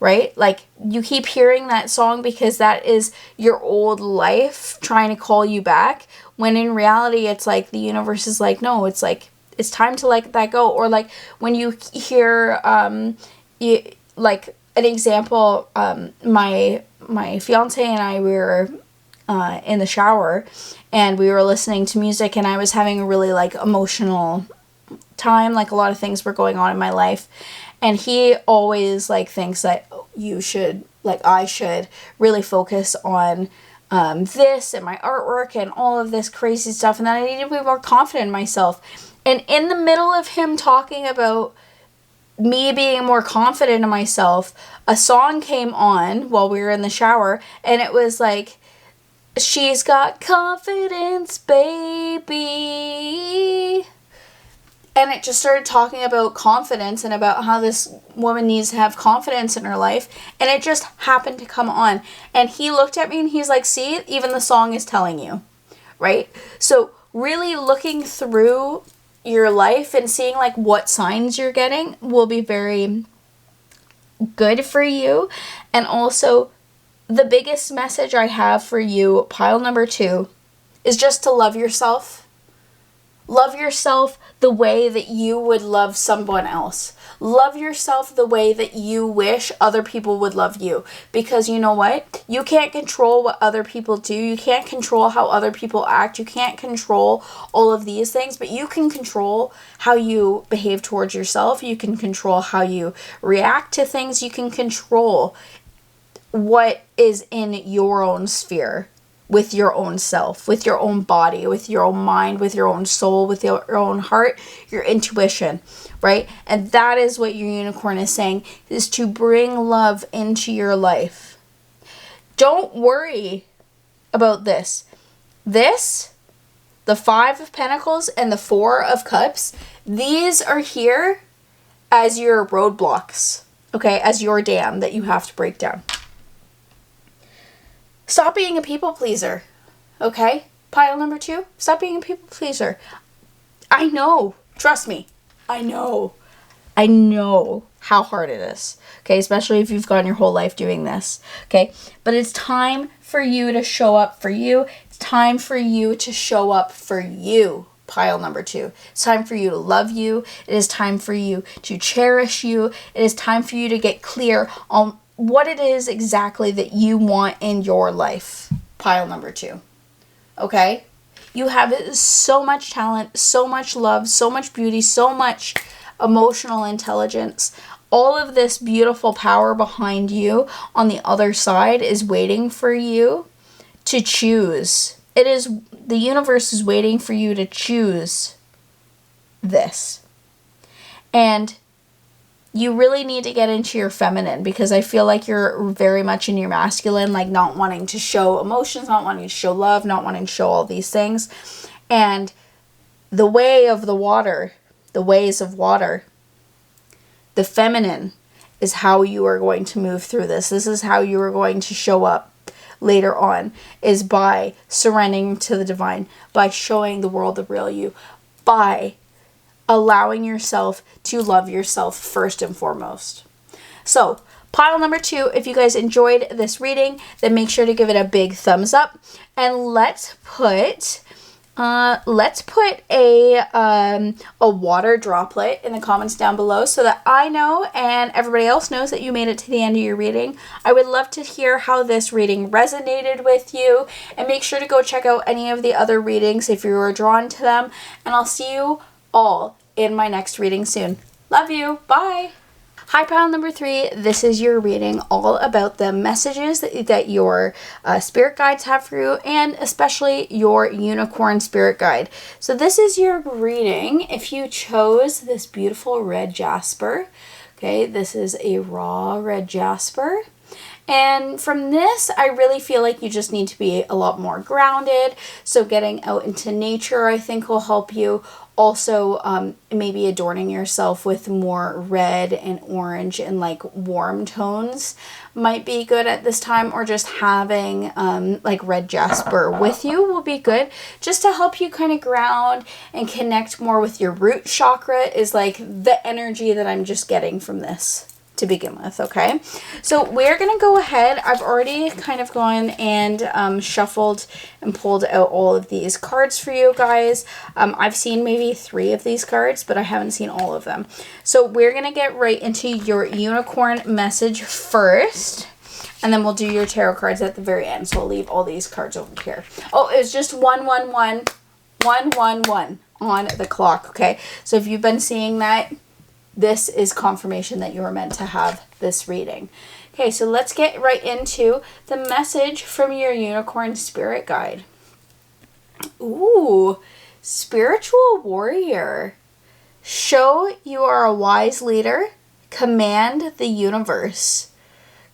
Right? Like, you keep hearing that song because that is your old life trying to call you back, when in reality it's like the universe is like, no, it's like, it's time to let that go. Or, like, when you hear like an example, my fiance and I, we were in the shower and we were listening to music, and I was having a really, like, emotional time. Like, a lot of things were going on in my life. And he always, like, thinks that you should, like, I should really focus on this and my artwork and all of this crazy stuff, and that I need to be more confident in myself. And in the middle of him talking about me being more confident in myself, a song came on while we were in the shower, and it was like, she's got confidence, baby. And it just started talking about confidence and about how this woman needs to have confidence in her life. And it just happened to come on. And he looked at me and he's like, see, even the song is telling you, right? So really looking through your life and seeing like what signs you're getting will be very good for you. And also the biggest message I have for you, pile number 2, is just to love yourself. Love yourself the way that you would love someone else. Love yourself the way that you wish other people would love you. Because you know what? You can't control what other people do. You can't control how other people act. You can't control all of these things. But you can control how you behave towards yourself. You can control how you react to things. You can control what is in your own sphere. With your own self, with your own body, with your own mind, with your own soul, with your own heart, your intuition, right? And that is what your unicorn is saying, is to bring love into your life. Don't worry about this. This, the 5 of Pentacles and the 4 of Cups, these are here as your roadblocks, okay? As your dam that you have to break down. Stop being a people pleaser, okay? Pile number 2, stop being a people pleaser. I know, trust me, I know how hard it is, okay? Especially if you've gone your whole life doing this, okay? But it's time for you to show up for you. It's time for you to show up for you, pile number 2. It's time for you to love you. It is time for you to cherish you. It is time for you to get clear on what it is exactly that you want in your life, pile number 2, okay? You have so much talent, so much love, so much beauty, so much emotional intelligence. All of this beautiful power behind you on the other side is waiting for you to choose. The universe is waiting for you to choose this. And you really need to get into your feminine, because I feel like you're very much in your masculine, like not wanting to show emotions, not wanting to show love, not wanting to show all these things. And the way of the water, the ways of water, the feminine is how you are going to move through this. This is how you are going to show up later on, is by surrendering to the divine, by showing the world the real you, by allowing yourself to love yourself first and foremost. So, pile number 2, if you guys enjoyed this reading, then make sure to give it a big thumbs up. And let's put a water droplet in the comments down below so that I know and everybody else knows that you made it to the end of your reading. I would love to hear how this reading resonated with you, and make sure to go check out any of the other readings if you were drawn to them. And I'll see you all in my next reading soon. Love you. Bye. Hi, pile number 3. This is your reading all about the messages that your spirit guides have for you, and especially your unicorn spirit guide. So this is your reading if you chose this beautiful red jasper. Okay, this is a raw red jasper. And from this, I really feel like you just need to be a lot more grounded. So getting out into nature, I think, will help you. Also, maybe adorning yourself with more red and orange and like warm tones might be good at this time, or just having like red jasper with you will be good, just to help you kind of ground and connect more with your root chakra, is like the energy that I'm just getting from this to begin with, okay? So we're gonna go ahead. I've already kind of gone and shuffled and pulled out all of these cards for you guys. I've seen maybe 3 of these cards, but I haven't seen all of them. So we're gonna get right into your unicorn message first, and then we'll do your tarot cards at the very end. So I'll leave all these cards over here. Oh, it was just 111, 111 on the clock, okay? So if you've been seeing that, this is confirmation that you were meant to have this reading. Okay, so let's get right into the message from your unicorn spirit guide. Ooh, spiritual warrior. Show you are a wise leader. Command the universe.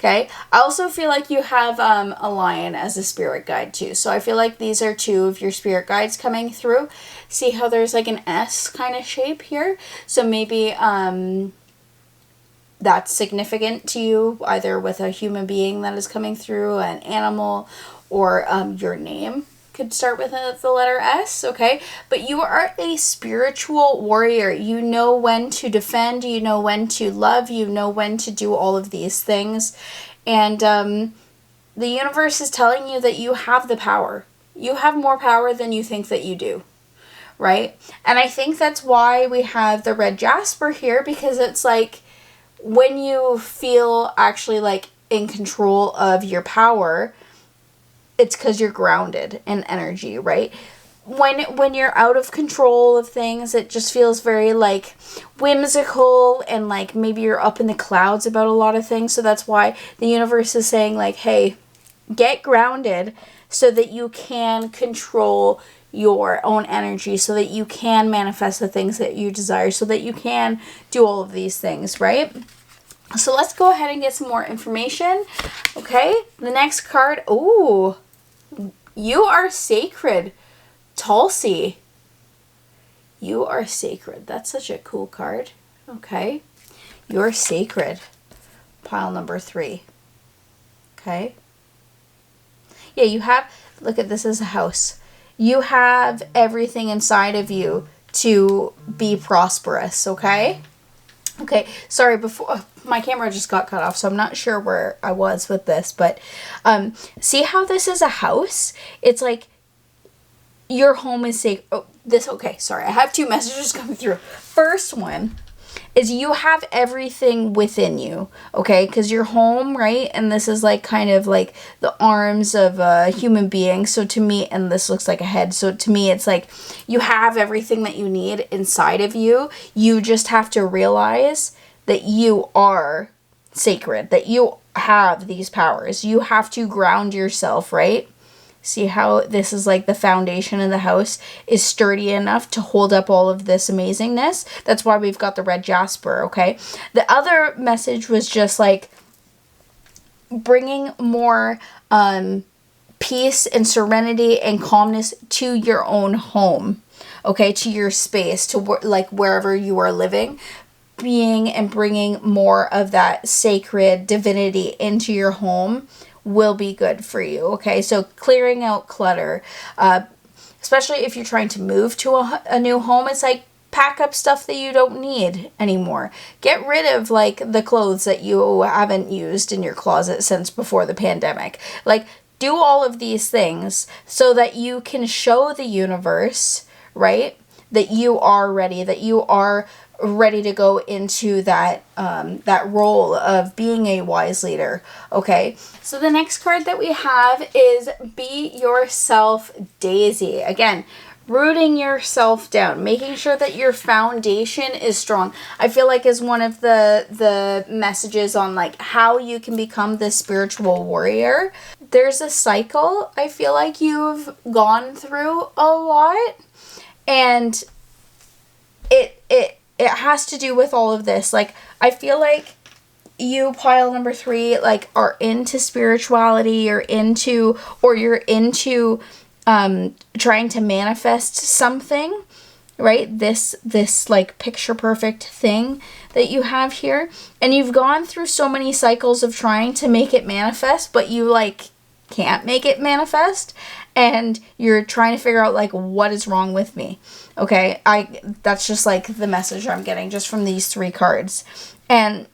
Okay. I also feel like you have a lion as a spirit guide too. So I feel like these are two of your spirit guides coming through. See how there's like an S kind of shape here? So maybe that's significant to you, either with a human being that is coming through, an animal, or your name could start with the letter S, okay? But you are a spiritual warrior. You know when to defend, you know when to love, you know when to do all of these things. And the universe is telling you that you have the power. You have more power than you think that you do, right? And I think that's why we have the red jasper here, because it's like, when you feel actually like in control of your power, it's because you're grounded in energy, right? When you're out of control of things, it just feels very like whimsical, and like maybe you're up in the clouds about a lot of things. So that's why the universe is saying like, hey, get grounded so that you can control your own energy, so that you can manifest the things that you desire, so that you can do all of these things, right? So let's go ahead and get some more information. Okay, the next card. Ooh, you are sacred, Tulsi. You are sacred. That's such a cool card. Okay, you're sacred. Pile number 3. Okay. Yeah, you have, look at this as a house. You have everything inside of you to be prosperous, okay? Okay, sorry, before my camera just got cut off, so I'm not sure where I was with this, but see how this is a house? It's like your home is safe. Oh, this, okay, sorry, I have 2 messages coming through. First one is you have everything within you, okay? Because you're home, right? And this is like kind of like the arms of a human being. So to me, and this looks like a head. So to me, it's like you have everything that you need inside of you. You just have to realize that you are sacred, that you have these powers. You have to ground yourself, right? See how this is like the foundation of the house is sturdy enough to hold up all of this amazingness. That's why we've got the red jasper, okay? The other message was just like bringing more peace and serenity and calmness to your own home, okay? To your space, to like wherever you are living. Being and bringing more of that sacred divinity into your home will be good for you, okay? So clearing out clutter, especially if you're trying to move to a new home, it's like pack up stuff that you don't need anymore. Get rid of like the clothes that you haven't used in your closet since before the pandemic. Like, do all of these things so that you can show the universe, right, that you are ready, that you are ready to go into that that role of being a wise leader, okay? So the next card that we have is Be Yourself, Daisy. Again, rooting yourself down, making sure that your foundation is strong. I feel like is one of the messages on like how you can become this spiritual warrior. There's a cycle I feel like you've gone through a lot, and it has to do with all of this. Like, I feel like you, pile number 3, like, are into spirituality, or you're into trying to manifest something, right? This like picture perfect thing that you have here. And you've gone through so many cycles of trying to make it manifest, but you like can't make it manifest, and you're trying to figure out like, what is wrong with me? Okay, that's just like the message I'm getting just from these 3 cards. And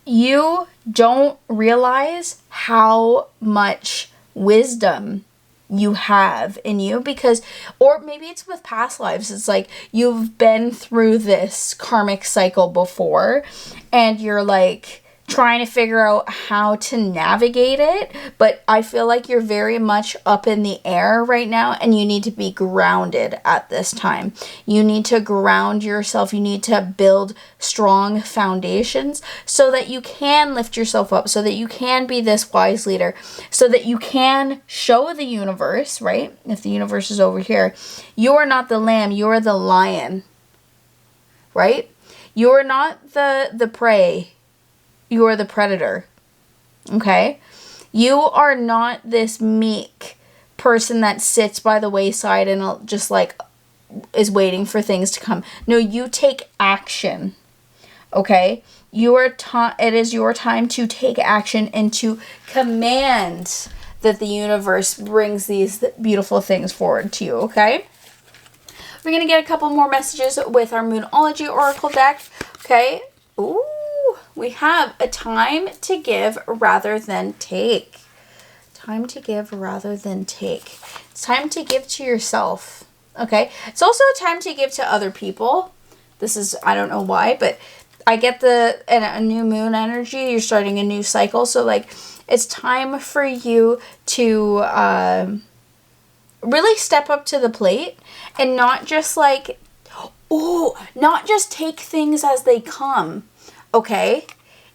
you don't realize how much wisdom you have in you, because, or maybe it's with past lives, it's like you've been through this karmic cycle before, and you're like trying to figure out how to navigate it, but I feel like you're very much up in the air right now, and you need to be grounded at this time. You need to ground yourself. You need to build strong foundations so that you can lift yourself up, so that you can be this wise leader, so that you can show the universe, right? If the universe is over here, you are not the lamb, you are the lion, right? You are not the prey. You are the predator. Okay? You are not this meek person that sits by the wayside and just like is waiting for things to come. No, you take action. Okay? It is your time to take action and to command that the universe brings these beautiful things forward to you, okay? We're going to get a couple more messages with our Moonology Oracle deck, okay? Ooh, we have a time to give rather than take. Time to give rather than take. It's time to give to yourself, okay? It's also a time to give to other people. This is, I don't know why, but I get a new moon energy. You're starting a new cycle. So, like, it's time for you to really step up to the plate and not just, like, not just take things as they come, okay?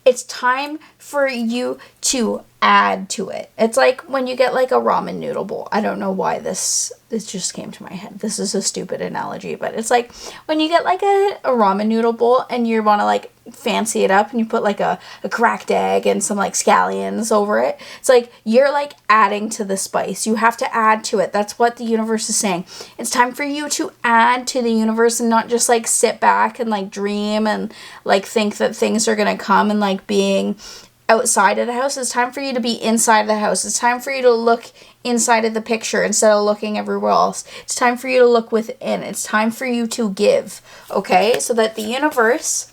It's time for you to add to it. It's like when you get like a ramen noodle bowl. I don't know why this just came to my head. This is a stupid analogy, but it's like when you get like a ramen noodle bowl and you want to like fancy it up and you put like a cracked egg and some like scallions over it. It's like you're like adding to the spice. You have to add to it. That's what the universe is saying. It's time for you to add to the universe and not just like sit back and like dream and like think that things are going to come and like being outside of the house. It's time for you to be inside the house. It's time for you to look inside of the picture instead of looking everywhere else. It's time for you to look within. It's time for you to give, okay? So that the universe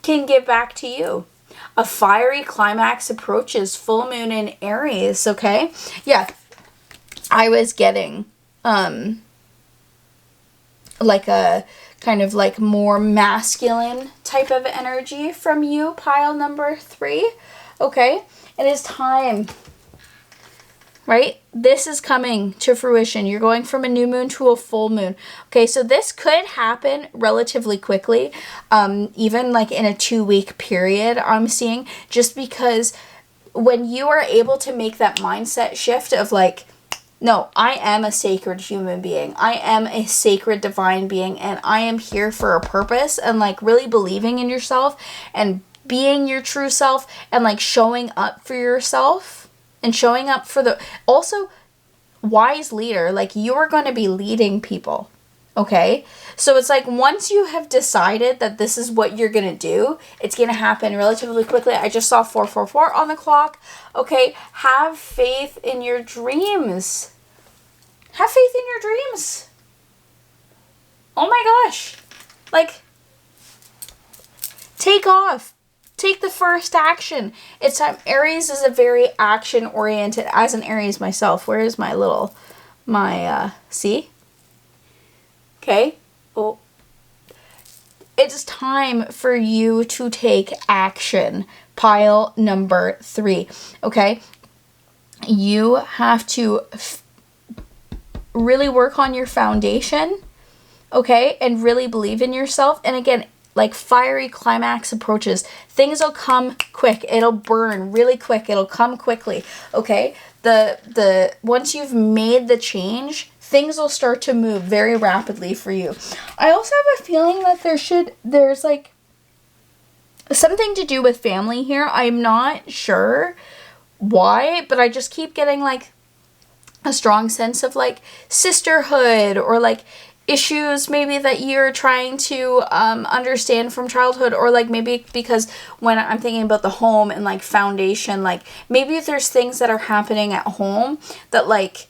can give back to you. A fiery climax approaches, full moon in Aries, okay? Yeah, I was getting like a kind of like more masculine type of energy from you, pile number 3, okay? It is time, right? This is coming to fruition. You're going from a new moon to a full moon. Okay, so this could happen relatively quickly, even like in a 2-week period, I'm seeing, just because when you are able to make that mindset shift of like, no, I am a sacred human being. I am a sacred divine being, and I am here for a purpose, and like really believing in yourself and being your true self and like showing up for yourself and showing up for the also wise leader. Like, you are going to be leading people. Okay? So it's like once you have decided that this is what you're going to do, it's going to happen relatively quickly. I just saw 444 on the clock. Okay? Have faith in your dreams. Have faith in your dreams. Oh my gosh. Like, take off. Take the first action. It's time. Aries is a very action oriented, as an Aries myself. Where is my little, see? Okay. Oh. It's time for you to take action. Pile number 3. Okay. You have to really work on your foundation. Okay. And really believe in yourself. And again, like fiery climax approaches, things will come quick. It'll burn really quick. It'll come quickly. Okay. The once you've made the change, things will start to move very rapidly for you. I also have a feeling that there's like something to do with family here. I'm not sure why, but I just keep getting like a strong sense of like sisterhood or like issues maybe that you're trying to understand from childhood, or like maybe because when I'm thinking about the home and like foundation, like maybe there's things that are happening at home that like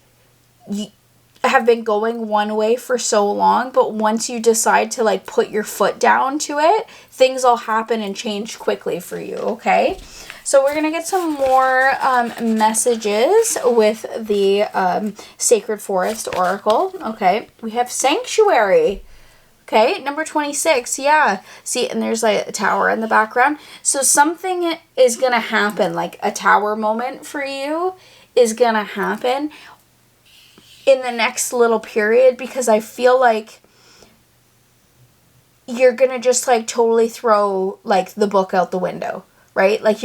have been going one way for so long, but once you decide to like put your foot down to it, things will happen and change quickly for you, okay? So we're going to get some more messages with the Sacred Forest Oracle, okay? We have Sanctuary, okay? Number 26, yeah. See, and there's like a tower in the background. So something is going to happen, like a tower moment for you is going to happen in the next little period, because I feel like you're going to just like totally throw like the book out the window, right? Like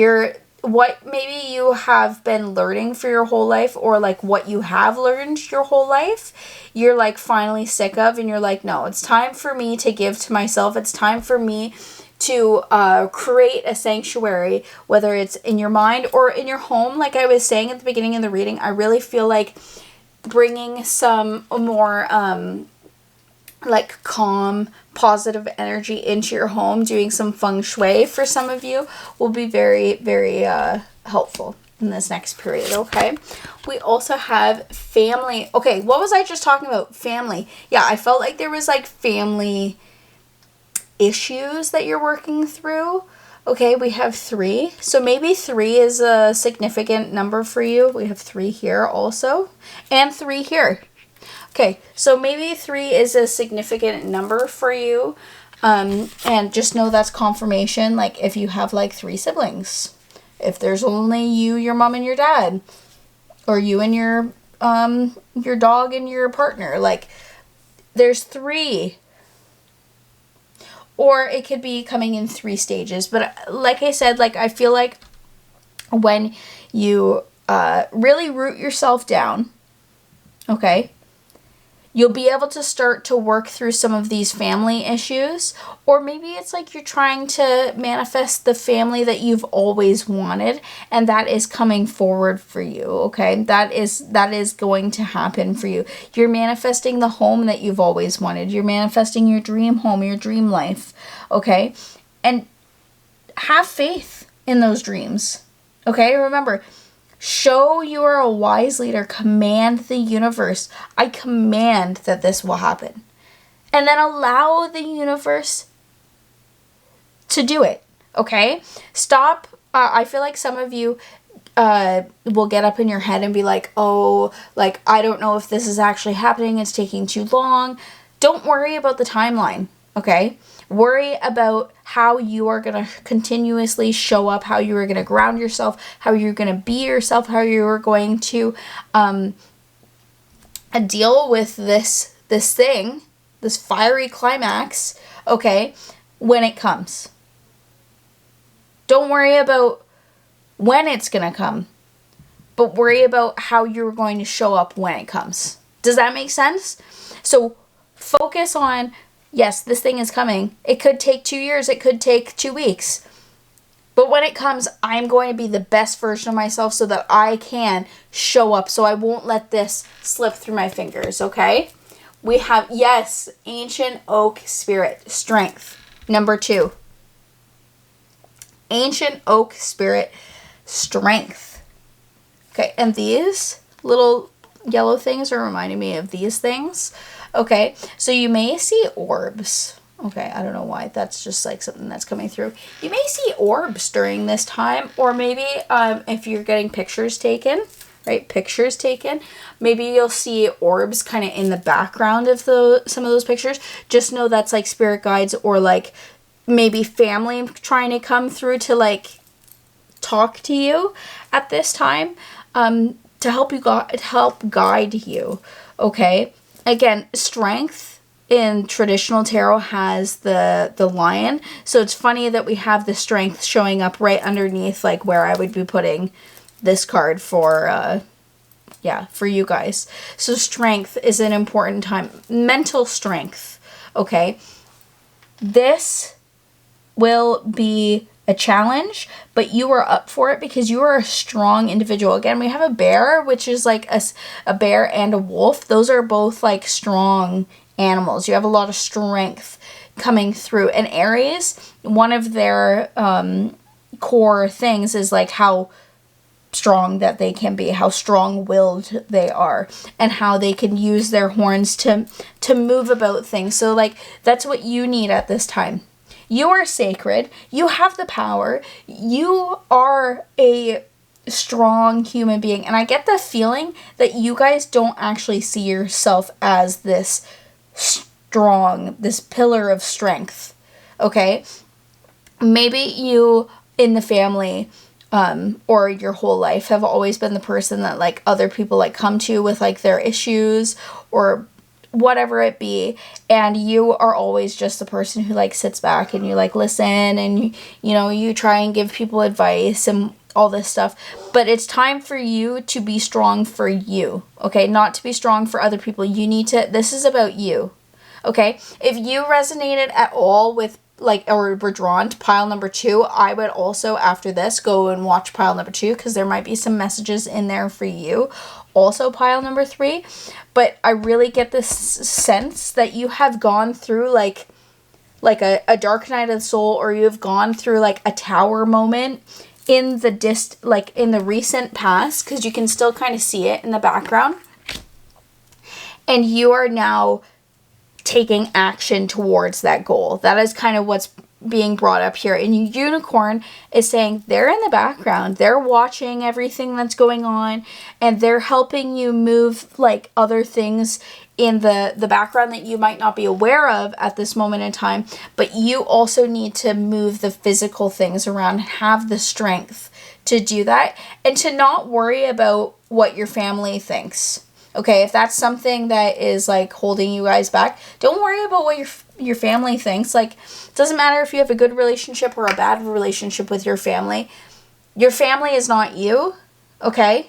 what maybe you have been learning for your whole life, or like what you have learned your whole life, you're like finally sick of, and you're like, no, it's time for me to give to myself. It's time for me to create a sanctuary, whether it's in your mind or in your home. Like I was saying at the beginning of the reading, I really feel like bringing some more like calm, positive energy into your home, doing some feng shui for some of you will be very, very helpful in this next period, okay? We also have family. Okay, what was I just talking about? Family. Yeah, I felt like there was like family issues that you're working through. Okay, we have 3. So maybe 3 is a significant number for you. We have 3 here also, and 3 here. Okay, so maybe 3 is a significant number for you. And just know that's confirmation. Like if you have like 3 siblings, if there's only you, your mom, and your dad, or you and your dog and your partner, like there's 3. Or it could be coming in 3 stages. But like I said, like I feel like when you really root yourself down, okay, you'll be able to start to work through some of these family issues. Or maybe it's like you're trying to manifest the family that you've always wanted, and that is coming forward for you, okay? That is going to happen for you. You're manifesting the home that you've always wanted. You're manifesting your dream home, your dream life, okay? And have faith in those dreams, okay? Remember, show you are a wise leader. Command the universe. I command that this will happen. And then allow the universe to do it. Okay? Stop. I feel like some of you will get up in your head and be like, oh, like, I don't know if this is actually happening. It's taking too long. Don't worry about the timeline. Okay? Worry about how you are going to continuously show up, how you are going to ground yourself, how you're going to be yourself, how you are going to deal with this thing, this fiery climax, okay, when it comes. Don't worry about when it's going to come, but worry about how you're going to show up when it comes. Does that make sense? So focus on, yes, this thing is coming. It could take 2 years. It could take 2 weeks. But when it comes, I'm going to be the best version of myself so that I can show up. So I won't let this slip through my fingers, okay? We have, yes, Ancient Oak Spirit, Strength. Number 2. Ancient Oak Spirit, Strength. Okay, and these little yellow things are reminding me of these things. Okay, so you may see orbs. Okay, I don't know why. That's just like something that's coming through. You may see orbs during this time, or maybe if you're getting pictures taken, right? Pictures taken. Maybe you'll see orbs kind of in the background of some of those pictures. Just know that's like spirit guides, or like maybe family trying to come through to like talk to you at this time, to help guide you. Okay. Again, strength in traditional tarot has the lion. So it's funny that we have the strength showing up right underneath like where I would be putting this card for you guys. So strength is an important time. Mental strength. Okay. This will be a challenge, but you are up for it because you are a strong individual. Again, we have a bear, which is like a bear and a wolf. Those are both like strong animals. You have a lot of strength coming through. And Aries, one of their core things is like how strong that they can be, how strong-willed they are, and how they can use their horns to move about things. So like that's what you need at this time. You are sacred. You have the power. You are a strong human being. And I get the feeling that you guys don't actually see yourself as this strong, this pillar of strength. Okay? Maybe you in the family or your whole life have always been the person that like other people like come to with like their issues or whatever it be, and you are always just the person who like sits back and you like listen and you try and give people advice and all this stuff. But it's time for you to be strong for you, okay? Not to be strong for other people. This is about you, okay? If you resonated at all with like, or were drawn to pile number 2, I would also, after this, go and watch pile number 2, because there might be some messages in there for you. Also pile number 3. But I really get this sense that you have gone through like a dark night of the soul, or you have gone through like a tower moment in the in the recent past, because you can still kind of see it in the background. And you are now taking action towards that goal. That is kind of what's being brought up here. And unicorn is saying they're in the background. They're watching everything that's going on, and they're helping you move like other things in the background that you might not be aware of at this moment in time. But you also need to move the physical things around, have the strength to do that, and to not worry about what your family thinks. Okay, if that's something that is like holding you guys back, don't worry about what your family thinks. Like, it doesn't matter if you have a good relationship or a bad relationship with your family. Your family is not you, okay?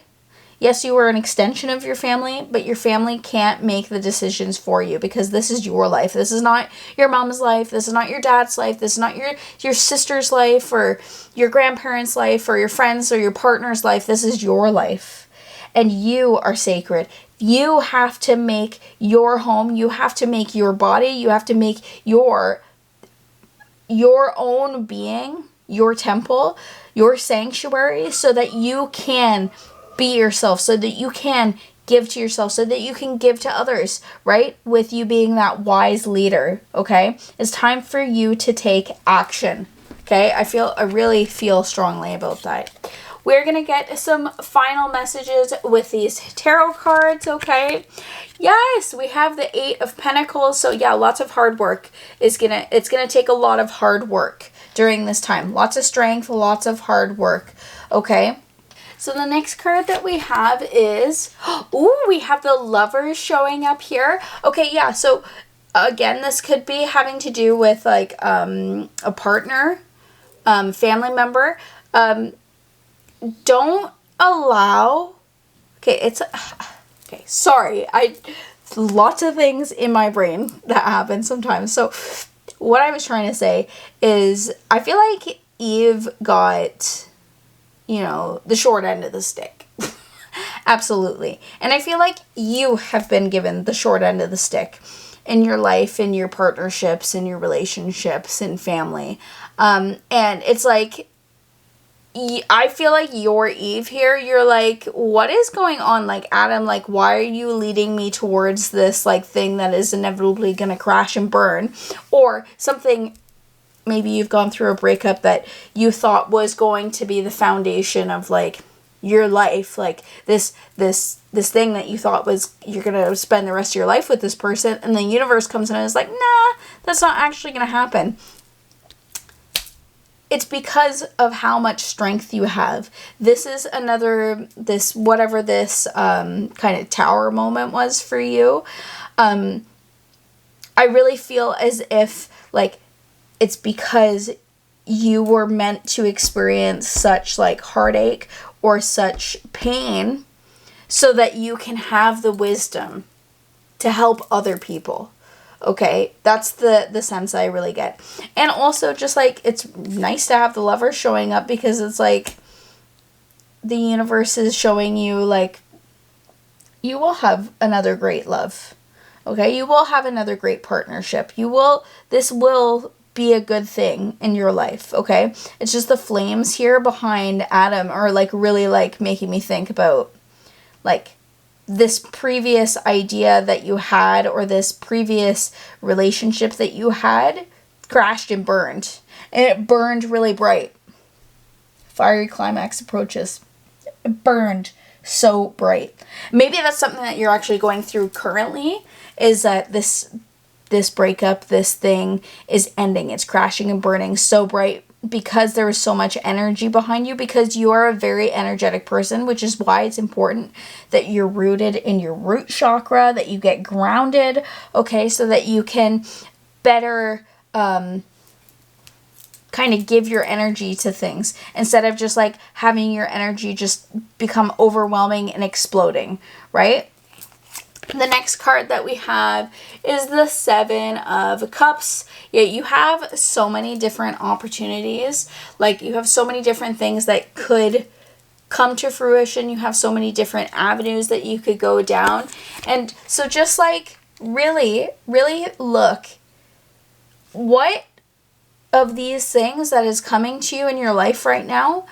Yes, you are an extension of your family, but your family can't make the decisions for you, because this is your life. This is not your mom's life. This is not your dad's life. This is not your sister's life, or your grandparents' life, or your friends or your partner's life. This is your life. And you are sacred. You have to make your home. You have to make your body. You have to make your own being, your temple, your sanctuary, so that you can be yourself, so that you can give to yourself, so that you can give to others, right? With you being that wise leader, okay? It's time for you to take action, okay? I really feel strongly about that. We're going to get some final messages with these tarot cards, okay? Yes, we have the 8 of Pentacles. So yeah, lots of hard work it's going to take a lot of hard work during this time. Lots of strength, lots of hard work, okay? So the next card that we have is, we have the Lovers showing up here. Okay, yeah, so again, this could be having to do with like a partner, family member. Don't allow, okay, sorry, lots of things in my brain that happen sometimes. So what I was trying to say is, I feel like Eve got, the short end of the stick. Absolutely. And I feel like you have been given the short end of the stick in your life, in your partnerships, in your relationships, in family. And it's like, I feel like you're Eve here. You're like, what is going on? Like, Adam, like, why are you leading me towards this, like, thing that is inevitably going to crash and burn? Or something, maybe you've gone through a breakup that you thought was going to be the foundation of, like, your life. Like, this thing that you thought was, you're going to spend the rest of your life with this person. And the universe comes in and is like, nah, that's not actually going to happen. It's because of how much strength you have. This is whatever this kind of tower moment was for you. I really feel as if, like, it's because you were meant to experience such, like, heartache or such pain so that you can have the wisdom to help other people. Okay, that's the sense I really get. And also, just like, it's nice to have the Lover showing up, because it's like the universe is showing you, like, you will have another great love. Okay, you will have another great partnership. This will be a good thing in your life, okay? It's just the flames here behind Adam are, like, really, like, making me think about, like, this previous idea that you had, or this previous relationship that you had, crashed and burned. And it burned really bright. Fiery climax approaches. It burned so bright. Maybe that's something that you're actually going through currently, is that this breakup, this thing is ending. It's crashing and burning so bright because there is so much energy behind you, because you are a very energetic person, which is why it's important that you're rooted in your root chakra, that you get grounded, okay, so that you can better kind of give your energy to things, instead of just, like, having your energy just become overwhelming and exploding, right? The next card that we have is the Seven of Cups. Yeah, you have so many different opportunities. Like, you have so many different things that could come to fruition. You have so many different avenues that you could go down. And so just like really, really look, what of these things that is coming to you in your life right now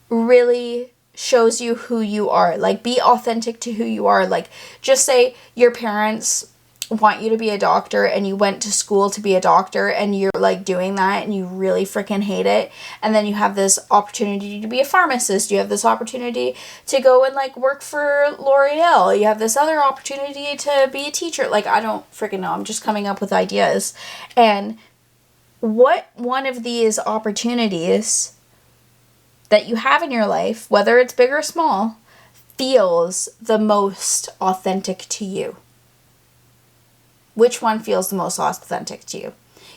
really shows you who you are. Like, be authentic to who you are. Like, just say your parents want you to be a doctor and you went to school to be a doctor and you're like doing that and you really freaking hate it, and then you have this opportunity to be a pharmacist, you have this opportunity to go and like work for L'Oreal, you have this other opportunity to be a teacher. Like, I don't freaking know, I'm just coming up with ideas. And what one of these opportunities that you have in your life, whether it's big or small, feels the most authentic to you? Which one feels the most authentic to you?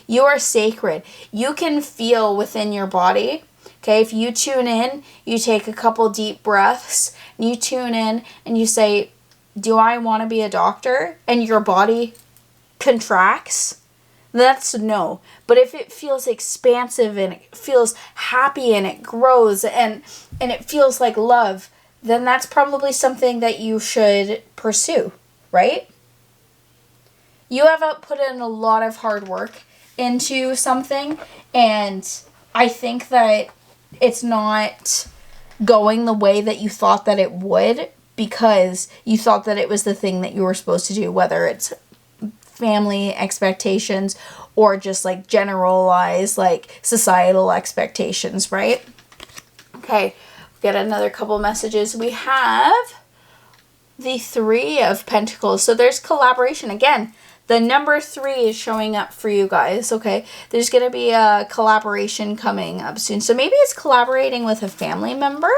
You are sacred. You can feel within your body, okay? If you tune in, you take a couple deep breaths, and you tune in and you say, do I want to be a doctor? And your body contracts. That's no. But if it feels expansive and it feels happy and it grows and it feels like love, then that's probably something that you should pursue, right? You have put in a lot of hard work into something, and I think that it's not going the way that you thought that it would because you thought that it was the thing that you were supposed to do, whether it's family expectations or just like generalized like societal expectations, right? Okay, we get another couple messages. We have the Three of Pentacles. So there's collaboration again. The number 3 is showing up for you guys, okay? There's going to be a collaboration coming up soon. So maybe it's collaborating with a family member.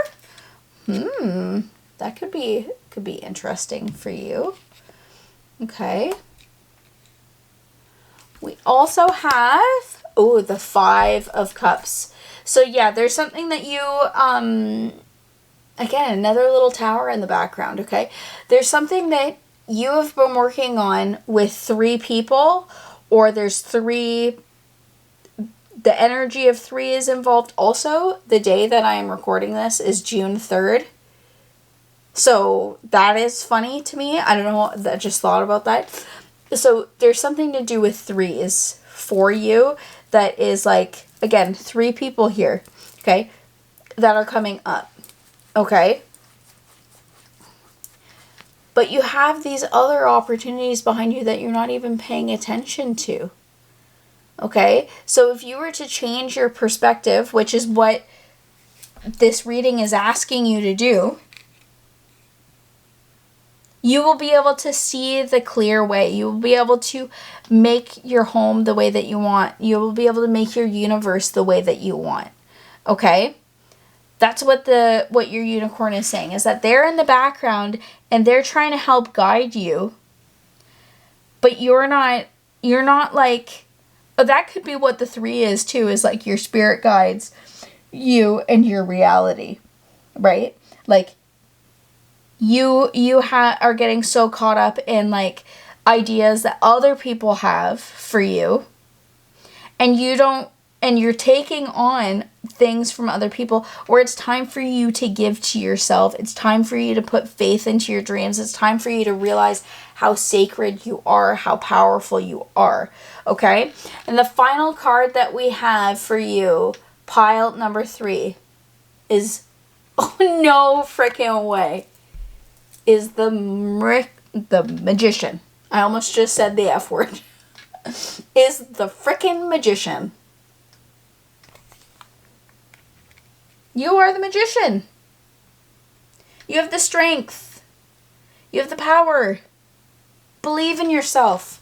That could be interesting for you. Okay. We also have, the Five of Cups. So yeah, there's something that you, again, another little tower in the background, okay? There's something that you have been working on with 3 people, or there's 3, the energy of 3 is involved. Also, the day that I am recording this is June 3rd. So that is funny to me. I don't know, I just thought about that. So there's something to do with 3s for you that is like, again, 3 people here, okay, that are coming up, okay? But you have these other opportunities behind you that you're not even paying attention to. Okay? So if you were to change your perspective, which is what this reading is asking you to do, you will be able to see the clear way. You will be able to make your home the way that you want. You will be able to make your universe the way that you want. Okay? That's what your unicorn is saying, is that they're in the background and they're trying to help guide you. But you're not like, that could be what the 3 is too, is like your spirit guides you and your reality, right? Like you are getting so caught up in like ideas that other people have for you, and you're taking on things from other people, or it's time for you to give to yourself. It's time for you to put faith into your dreams. It's time for you to realize how sacred you are, how powerful you are, okay? And the final card that we have for you, pile number 3, is, oh no freaking way, is the Magician. I almost just said the F word. Is the freaking Magician. You are the Magician. You have the strength. You have the power. Believe in yourself.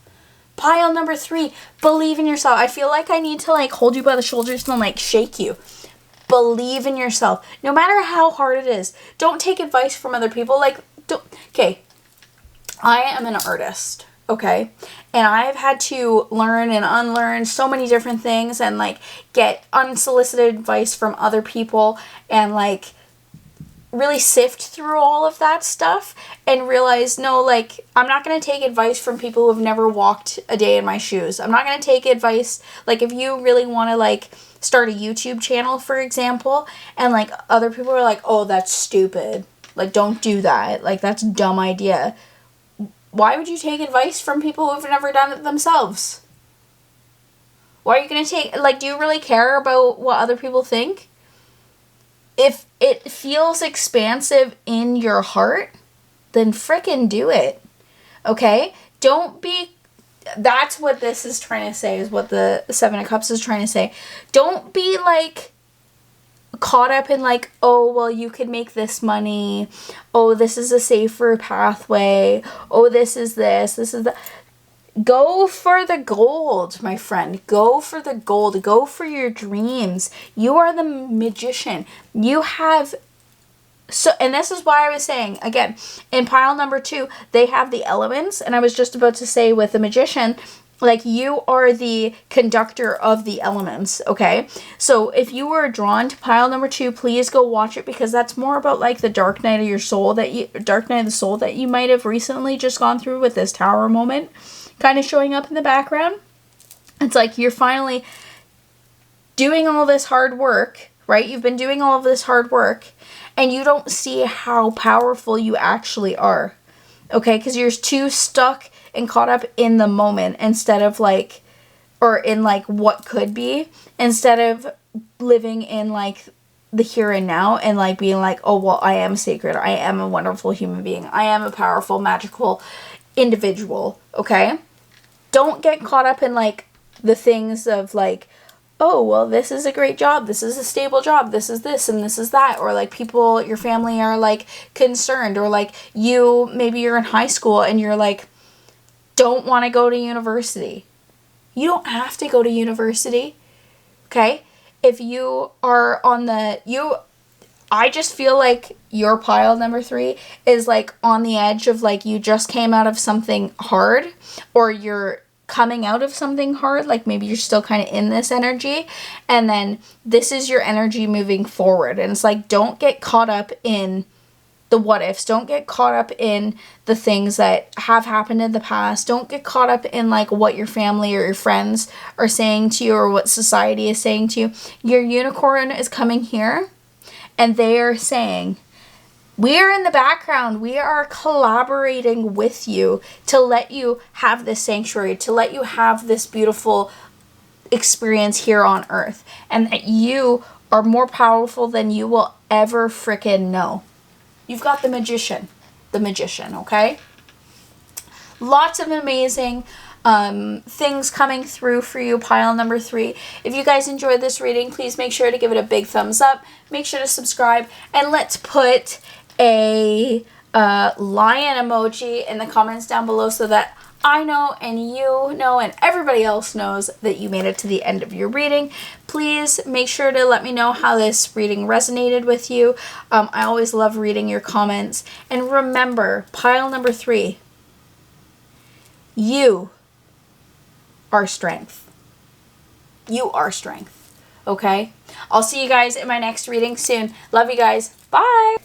Pile number 3, believe in yourself. I feel like I need to like hold you by the shoulders and like shake you. Believe in yourself. No matter how hard it is. Don't take advice from other people. Okay. I am an artist. Okay. And I've had to learn and unlearn so many different things and like get unsolicited advice from other people and like really sift through all of that stuff and realize, no, like, I'm not going to take advice from people who have never walked a day in my shoes. I'm not going to take advice, like, if you really want to, like, start a YouTube channel, for example, and, like, other people are like, oh, that's stupid. Like, don't do that. Like, that's a dumb idea. Why would you take advice from people who have never done it themselves? Why are you going to take, like, do you really care about what other people think? If it feels expansive in your heart, then frickin' do it. Okay? Don't be, that's what this is trying to say, is what the Seven of Cups is trying to say. Don't be, like, caught up in, like, oh, well, you could make this money. Oh, this is a safer pathway. Oh, this is this is that. Go for the gold, my friend. Go for the gold. Go for your dreams. You are the magician. You have... So, and this is why I was saying, again, in pile number 2, they have the elements. And I was just about to say with the magician, like, you are the conductor of the elements, okay? So if you were drawn to pile number 2, please go watch it, because that's more about, like, the dark night of your soul, dark night of the soul that you might have recently just gone through with this tower moment kind of showing up in the background. It's like you're finally doing all this hard work, right? You've been doing all of this hard work, and you don't see how powerful you actually are, okay? Because you're too stuck and caught up in the moment instead of, like, or in, like, what could be, instead of living in, like, the here and now and, like, being like, oh, well, I am sacred. I am a wonderful human being. I am a powerful, magical individual, okay? Don't get caught up in, like, the things of, like, oh, well, this is a great job, this is a stable job, this is this and this is that, or, like, people, your family are, like, concerned, or, like, maybe you're in high school and you're, like, don't want to go to university. You don't have to go to university, okay? If you are on I just feel like your pile number 3 is, like, on the edge of, like, you just came out of something hard, or you're coming out of something hard, like, maybe you're still kind of in this energy, and then this is your energy moving forward. And it's like, don't get caught up in the what ifs. Don't get caught up in the things that have happened in the past. Don't get caught up in, like, what your family or your friends are saying to you, or what society is saying to you. Your unicorn is coming here, and they are saying, we are in the background. We are collaborating with you to let you have this sanctuary, to let you have this beautiful experience here on Earth, and that you are more powerful than you will ever frickin' know. You've got the magician, okay? Lots of amazing things coming through for you, pile number 3. If you guys enjoyed this reading, please make sure to give it a big thumbs up. Make sure to subscribe, and let's put a lion emoji in the comments down below so that I know and you know and everybody else knows that you made it to the end of your reading. Please make sure to let me know how this reading resonated with you. I always love reading your comments. And remember, pile number 3, you are strength. You are strength. Okay? I'll see you guys in my next reading soon. Love you guys. Bye.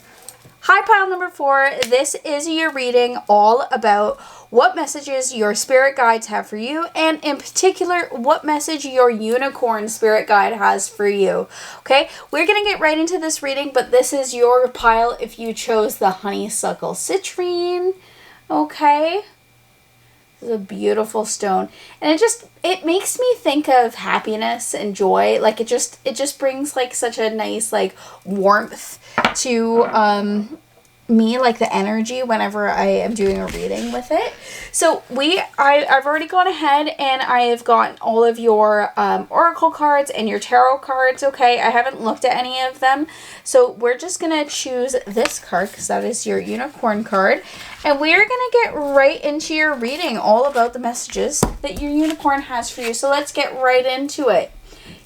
Hi, pile number 4. This is your reading all about what messages your spirit guides have for you, and in particular, what message your unicorn spirit guide has for you. Okay, we're going to get right into this reading, but this is your pile if you chose the honeysuckle citrine. Okay, this is a beautiful stone, and it makes me think of happiness and joy. Like, it just brings, like, such a nice, like, warmth to me, like, the energy whenever I am doing a reading with it. So I've already gone ahead and I have gotten all of your oracle cards and your tarot cards. Okay, I haven't looked at any of them, so we're just gonna choose this card because that is your unicorn card, and we're gonna get right into your reading all about the messages that your unicorn has for you. So let's get right into it.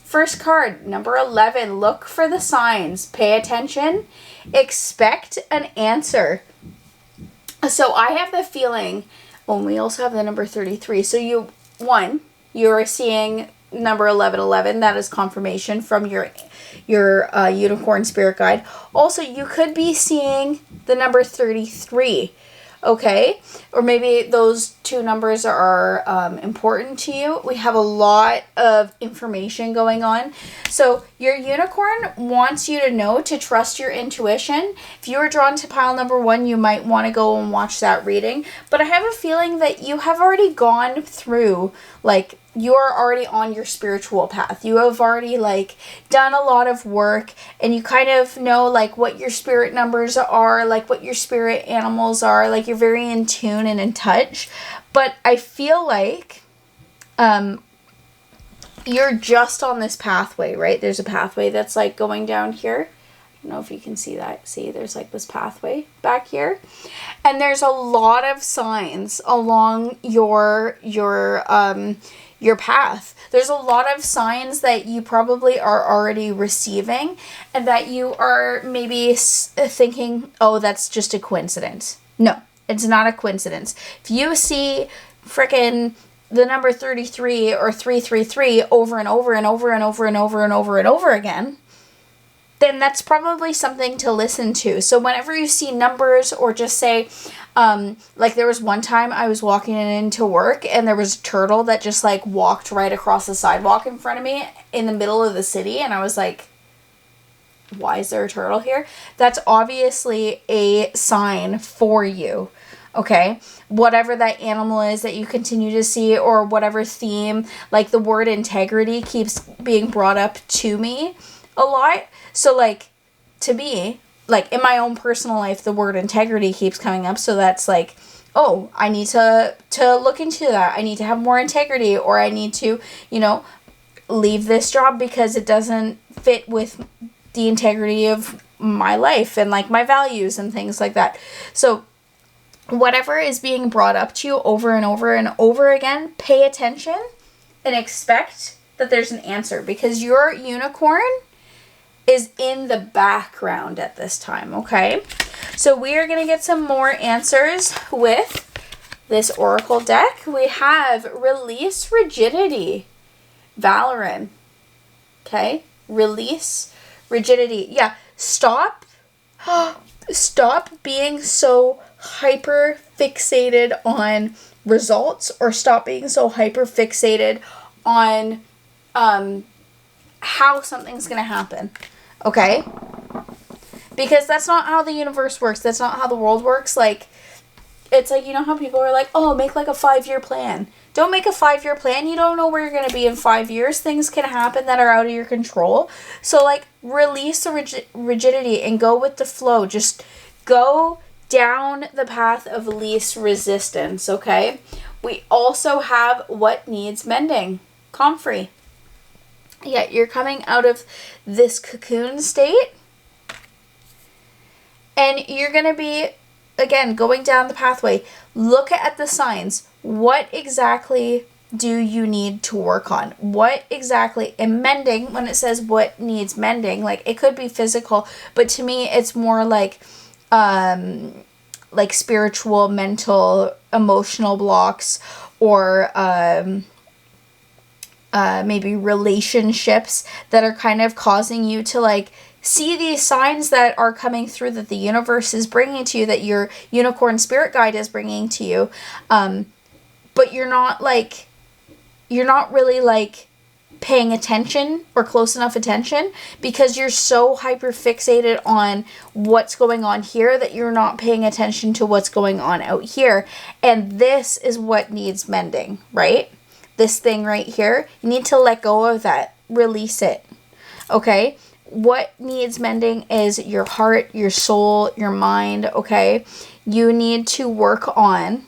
First card, number 11, look for the signs, pay attention, expect an answer. So I have the feeling, we also have the number 33. So you are seeing number 1111. That is confirmation from your unicorn spirit guide. Also, you could be seeing the number 33. Okay, or maybe those two numbers are important to you. We have a lot of information going on. So your unicorn wants you to know to trust your intuition. If you are drawn to pile number 1, you might want to go and watch that reading. But I have a feeling that you have already gone through, like, you're already on your spiritual path. You have already, like, done a lot of work, and you kind of know, like, what your spirit numbers are, like, what your spirit animals are. Like, you're very in tune and in touch. But I feel like you're just on this pathway, right? There's a pathway that's, like, going down here. I don't know if you can see that. See, there's, like, this pathway back here. And there's a lot of signs along your path. There's a lot of signs that you probably are already receiving, and that you are maybe thinking, oh, that's just a coincidence. No, it's not a coincidence. If you see frickin' the number 33 or 333 over and over and over and over and over and over and over again, then that's probably something to listen to. So whenever you see numbers, or just say, like, there was one time I was walking into work and there was a turtle that just, like, walked right across the sidewalk in front of me in the middle of the city, and I was like, why is there a turtle here? That's obviously a sign for you. Okay, whatever that animal is that you continue to see, or whatever theme, like, the word integrity keeps being brought up to me a lot. So, like, to me, like, in my own personal life, the word integrity keeps coming up. So that's like, oh, I need to look into that. I need to have more integrity, or I need to, you know, leave this job because it doesn't fit with the integrity of my life and, like, my values and things like that. So whatever is being brought up to you over and over and over again, pay attention and expect that there's an answer, because your unicorn is in the background at this time, okay? So we are going to get some more answers with this oracle deck. We have release rigidity, Valoran. Okay? Release rigidity. Yeah, stop being so hyper fixated on results, or stop being so hyper fixated on how something's going to happen. Okay? Because that's not how the universe works. That's not how the world works. Like, it's like, you know how people are like, oh, make like a 5-year plan. Don't make a 5-year plan. You don't know where you're going to be in 5 years. Things can happen that are out of your control. So, like, release the rigidity and go with the flow. Just go down the path of least resistance, okay? We also have what needs mending. Comfrey. Yeah, you're coming out of this cocoon state, and you're going to be, again, going down the pathway. Look at the signs. What exactly do you need to work on? What exactly, and mending, when it says what needs mending, like, it could be physical, but to me, it's more like spiritual, mental, emotional blocks, or maybe relationships that are kind of causing you to, like, see these signs that are coming through, that the universe is bringing to you, that your unicorn spirit guide is bringing to you. But you're not really, like, paying attention, or close enough attention, because you're so hyper fixated on what's going on here that you're not paying attention to what's going on out here. And this is what needs mending, right? This thing right here, you need to let go of that. Release it. Okay? What needs mending is your heart, your soul, your mind, okay? You need to work on,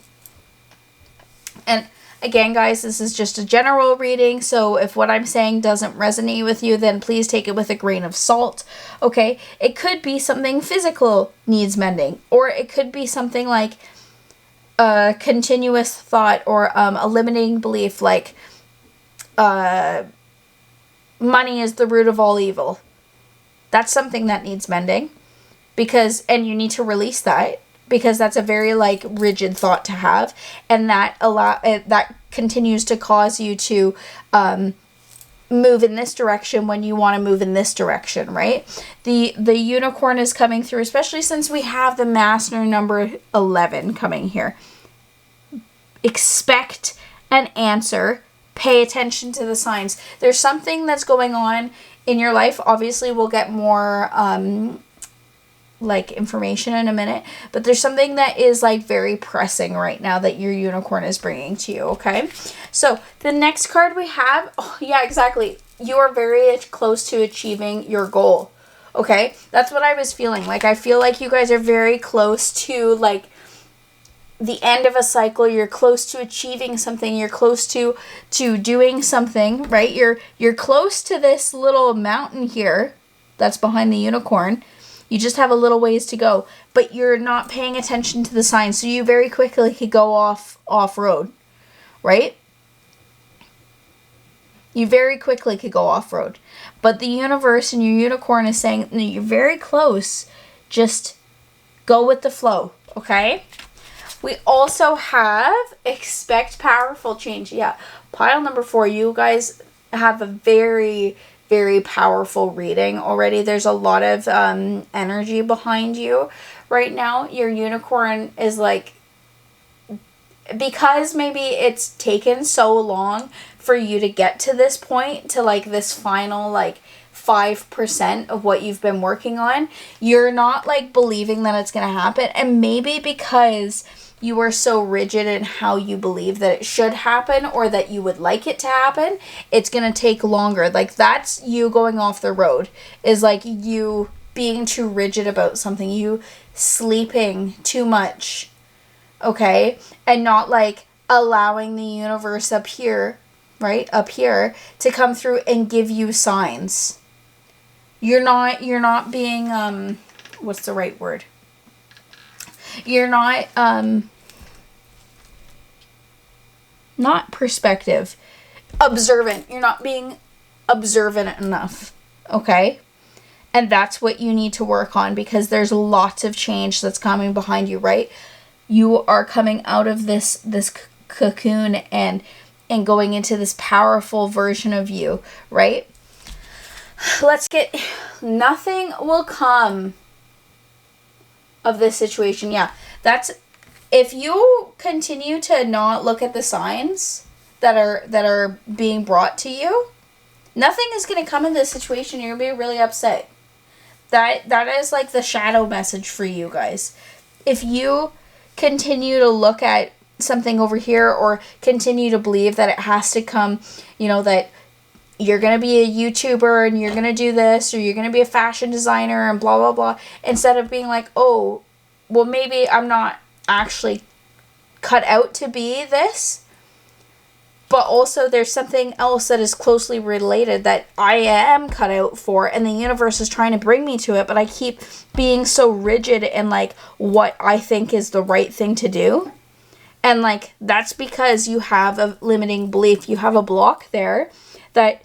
and again, guys, this is just a general reading, so if what I'm saying doesn't resonate with you, then please take it with a grain of salt, okay? It could be something physical needs mending, or it could be something like a continuous thought, or a limiting belief, like money is the root of all evil. That's something that needs mending, and you need to release that, because that's a very, like, rigid thought to have, and that continues to cause you to move in this direction when you want to move in this direction, right? The unicorn is coming through, especially since we have the master number 11 coming here. Expect an answer. Pay attention to the signs. There's something that's going on in your life. Obviously, we'll get more like information in a minute, but there's something that is like very pressing right now that your unicorn is bringing to you. Okay, so the next card we have, oh yeah, exactly, you are very close to achieving your goal. Okay, that's what I was feeling like. I feel like you guys are very close to like the end of a cycle. You're close to achieving something. You're close to doing something, right? You're close to this little mountain here that's behind the unicorn. You just have a little ways to go, but you're not paying attention to the signs, so you very quickly could go off-road, right? You very quickly could go off-road. But the universe and your unicorn is saying, no, you're very close. Just go with the flow, okay? We also have expect powerful change. Yeah, pile number 4, you guys have a very, very powerful reading already. There's a lot of energy behind you right now. Your unicorn is like, because maybe it's taken so long for you to get to this point, to like this final like 5% of what you've been working on, you're not like believing that it's going to happen. And maybe because you are so rigid in how you believe that it should happen or that you would like it to happen, it's going to take longer. Like, that's you going off the road, is like you being too rigid about something, you sleeping too much, okay? And not like allowing the universe up here, right? Up here to come through and give you signs. You're not being, what's the right word? You're not perspective, observant. You're not being observant enough, okay? And that's what you need to work on, because there's lots of change that's coming behind you, right? You are coming out of this cocoon and going into this powerful version of you, right? Let's get, nothing will come of this situation. Yeah, that's, if you continue to not look at the signs that are being brought to you, nothing is going to come in this situation. You're going to be really upset. That is like the shadow message for you guys. If you continue to look at something over here, or continue to believe that it has to come, you know, that you're going to be a YouTuber and you're going to do this, or you're going to be a fashion designer and blah, blah, blah, instead of being like, oh, well, maybe I'm not actually cut out to be this, but also there's something else that is closely related that I am cut out for, and the universe is trying to bring me to it, but I keep being so rigid in like what I think is the right thing to do. And like, that's because you have a limiting belief. You have a block there that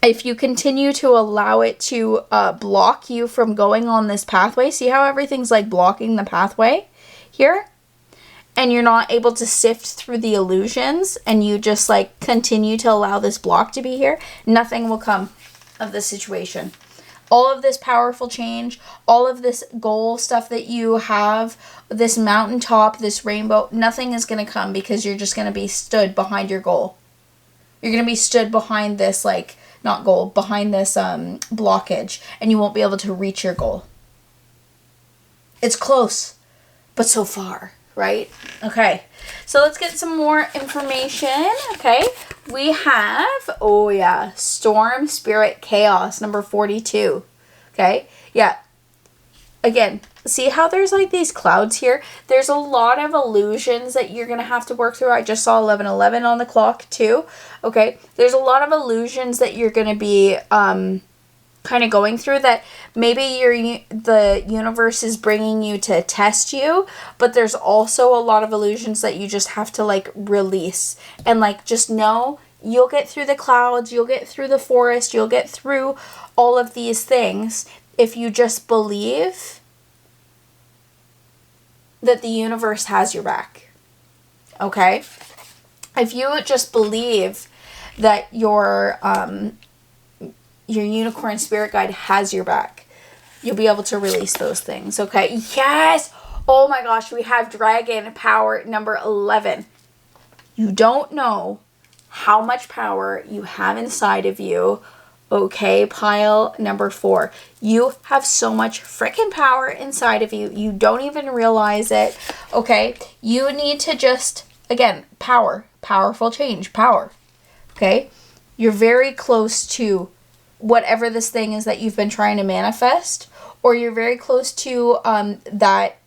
if you continue to allow it to block you from going on this pathway, see how everything's like blocking the pathway here? And you're not able to sift through the illusions, and you just like continue to allow this block to be here, nothing will come of this situation. All of this powerful change, all of this goal stuff that you have, this mountaintop, this rainbow, nothing is going to come, because you're just going to be stood behind your goal. You're going to be stood behind this, like, not goal, behind this blockage, and you won't be able to reach your goal. It's close, but so far, right? Okay, so let's get some more information. Okay, we have, oh yeah, Storm, Spirit, Chaos, number 42. Okay, yeah. Again, see how there's like these clouds here? There's a lot of illusions that you're going to have to work through. I just saw 11:11 on the clock too. Okay, there's a lot of illusions that you're going to be kind of going through, that maybe the universe is bringing you to test you, but there's also a lot of illusions that you just have to like release, and like just know you'll get through the clouds, you'll get through the forest, you'll get through all of these things if you just believe that the universe has your back. Okay? If you just believe that your unicorn spirit guide has your back. You'll be able to release those things, okay? Yes! Oh my gosh, we have dragon power number 11. You don't know how much power you have inside of you, okay? Pile number 4. You have so much freaking power inside of you. You don't even realize it, okay? You need to just, again, power, powerful change, power, okay? You're very close to whatever this thing is that you've been trying to manifest, or you're very close to that,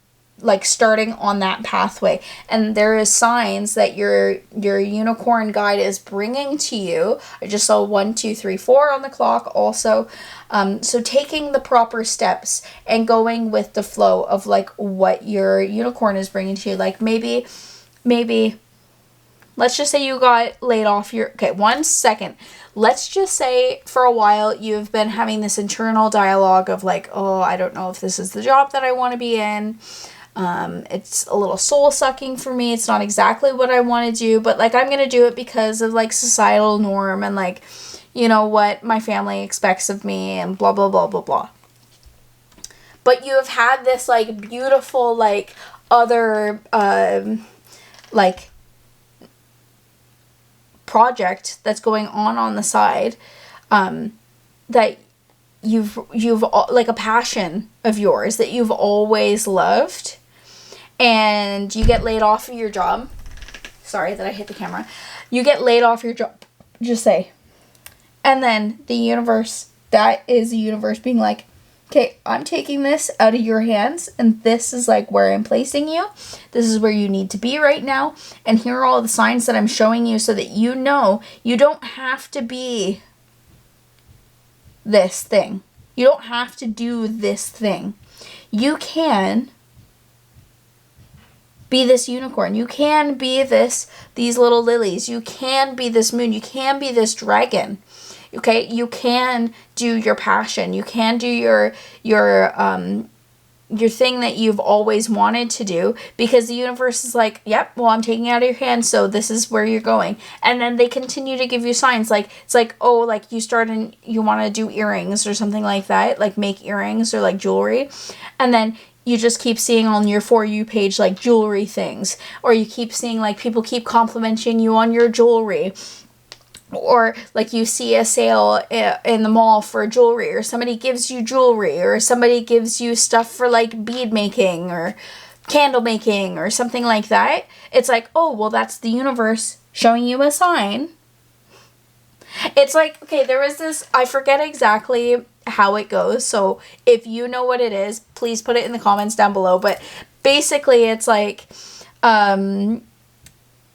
like, starting on that pathway. And there is signs that your unicorn guide is bringing to you. I just saw 1, 2, 3, 4 on the clock also. So taking the proper steps and going with the flow of, like, what your unicorn is bringing to you. Like, maybe let's just say you got laid off your, okay, 1 second. Let's just say for a while you've been having this internal dialogue of like, oh, I don't know if this is the job that I want to be in. It's a little soul sucking for me. It's not exactly what I want to do, but like, I'm going to do it because of like societal norm and like, you know, what my family expects of me and blah, blah, blah, blah, blah. But you have had this like beautiful, like other, like project that's going on the side, that you've like a passion of yours that you've always loved, and you get laid off of your job. Sorry that I hit the camera. You get laid off your job, just say. And then the universe, that is the universe being like, okay, I'm taking this out of your hands, and this is like where I'm placing you. This is where you need to be right now. And here are all the signs that I'm showing you so that you know you don't have to be this thing. You don't have to do this thing. You can be this unicorn. You can be these little lilies. You can be this moon. You can be this dragon. Okay, you can do your passion. You can do your thing that you've always wanted to do, because the universe is like, yep, well, I'm taking it out of your hands, so this is where you're going. And then they continue to give you signs, like, it's like, oh, like you want to do earrings or something like that, like make earrings or like jewelry, and then you just keep seeing on your For You page like jewelry things, or you keep seeing like people keep complimenting you on your jewelry. Or like you see a sale in the mall for jewelry, or somebody gives you jewelry, or somebody gives you stuff for like bead making or candle making or something like that. It's like, oh, well, that's the universe showing you a sign. It's like, okay, there was this, I forget exactly how it goes. So if you know what it is, please put it in the comments down below. But basically it's like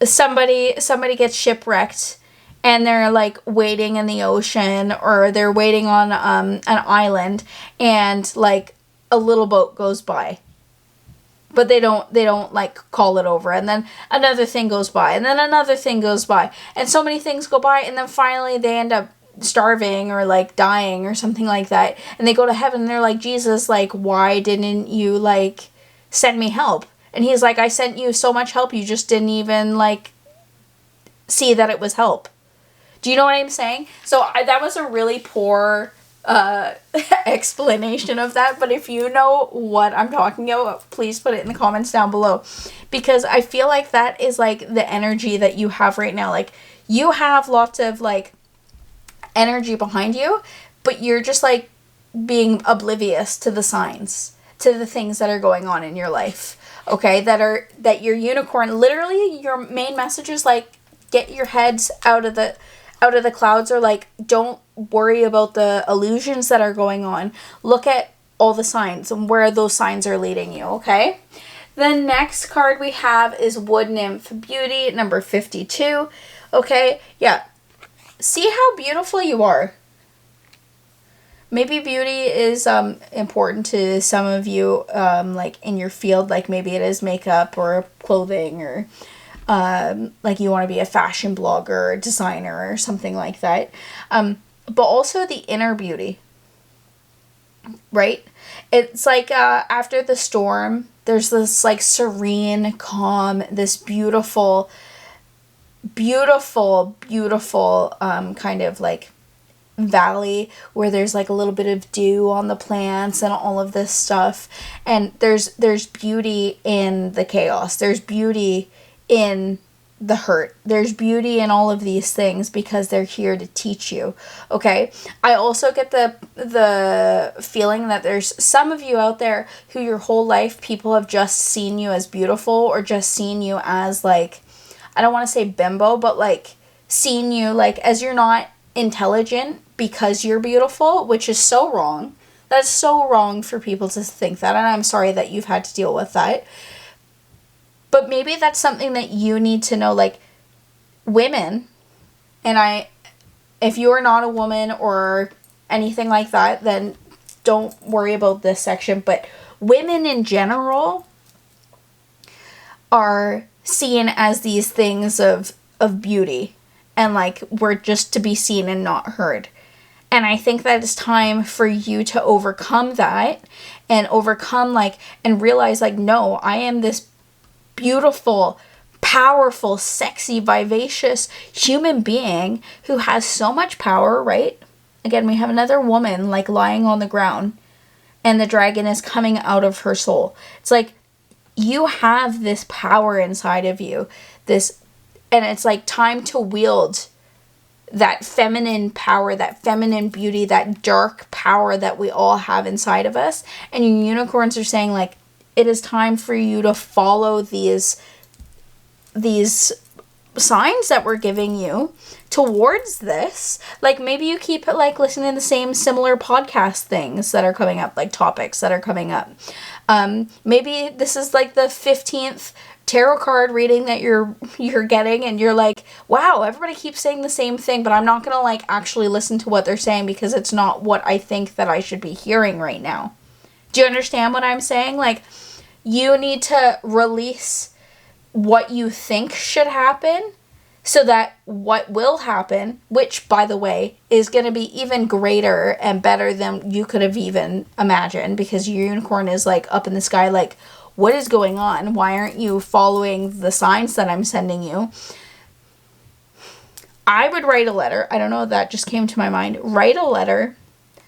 somebody gets shipwrecked, and they're like waiting in the ocean, or they're waiting on an island, and like a little boat goes by, but they don't like call it over, and then another thing goes by, and then another thing goes by, and so many things go by, and then finally they end up starving or like dying or something like that, and they go to heaven, and they're like, Jesus, like, why didn't you like send me help? And he's like, I sent you so much help, you just didn't even like see that it was help. Do you know what I'm saying? So that was a really poor explanation of that. But if you know what I'm talking about, please put it in the comments down below. Because I feel like that is like the energy that you have right now. Like, you have lots of like energy behind you, but you're just like being oblivious to the signs, to the things that are going on in your life. Okay? That your unicorn, literally your main message is like, get your heads out of the clouds, or like, don't worry about the illusions that are going on. Look at all the signs and where those signs are leading you, okay? The next card we have is Wood Nymph Beauty, number 52. Okay, yeah. See how beautiful you are. Maybe beauty is important to some of you, like in your field, like maybe it is makeup or clothing, or like you want to be a fashion blogger or designer or something like that. But also the inner beauty, right? It's like after the storm, there's this like serene calm, this beautiful beautiful, beautiful kind of like valley where there's like a little bit of dew on the plants and all of this stuff, and there's beauty in the chaos, there's beauty in the hurt, there's beauty in all of these things because they're here to teach you. Okay, I also get the feeling that there's some of you out there who your whole life people have just seen you as beautiful, or just seen you as like, I don't want to say bimbo, but like seen you like as you're not intelligent because you're beautiful, which is so wrong. That's so wrong for people to think that, and I'm sorry that you've had to deal with that. But maybe that's something that you need to know, like women, and if you're not a woman or anything like that, then don't worry about this section, but women in general are seen as these things of beauty, and like we're just to be seen and not heard. And I think that it's time for you to overcome that, and overcome like, and realize like, no, I am this beautiful, powerful, sexy, vivacious human being who has so much power, right? Again, we have another woman like lying on the ground and the dragon is coming out of her soul. It's like, you have this power inside of you, and it's like time to wield that feminine power, that feminine beauty, that dark power that we all have inside of us. And your unicorns are saying like, it is time for you to follow these signs that we're giving you towards this. Like maybe you keep like listening to the same similar podcast things that are coming up, like topics that are coming up. Maybe this is like the 15th tarot card reading that you're getting, and you're like, wow, everybody keeps saying the same thing, but I'm not gonna like actually listen to what they're saying because it's not what I think that I should be hearing right now. Do you understand what I'm saying? Like, you need to release what you think should happen so that what will happen, which by the way is going to be even greater and better than you could have even imagined, because your unicorn is like up in the sky like, what is going on? Why aren't you following the signs that I'm sending you? I would write a letter. I don't know, that just came to my mind. Write a letter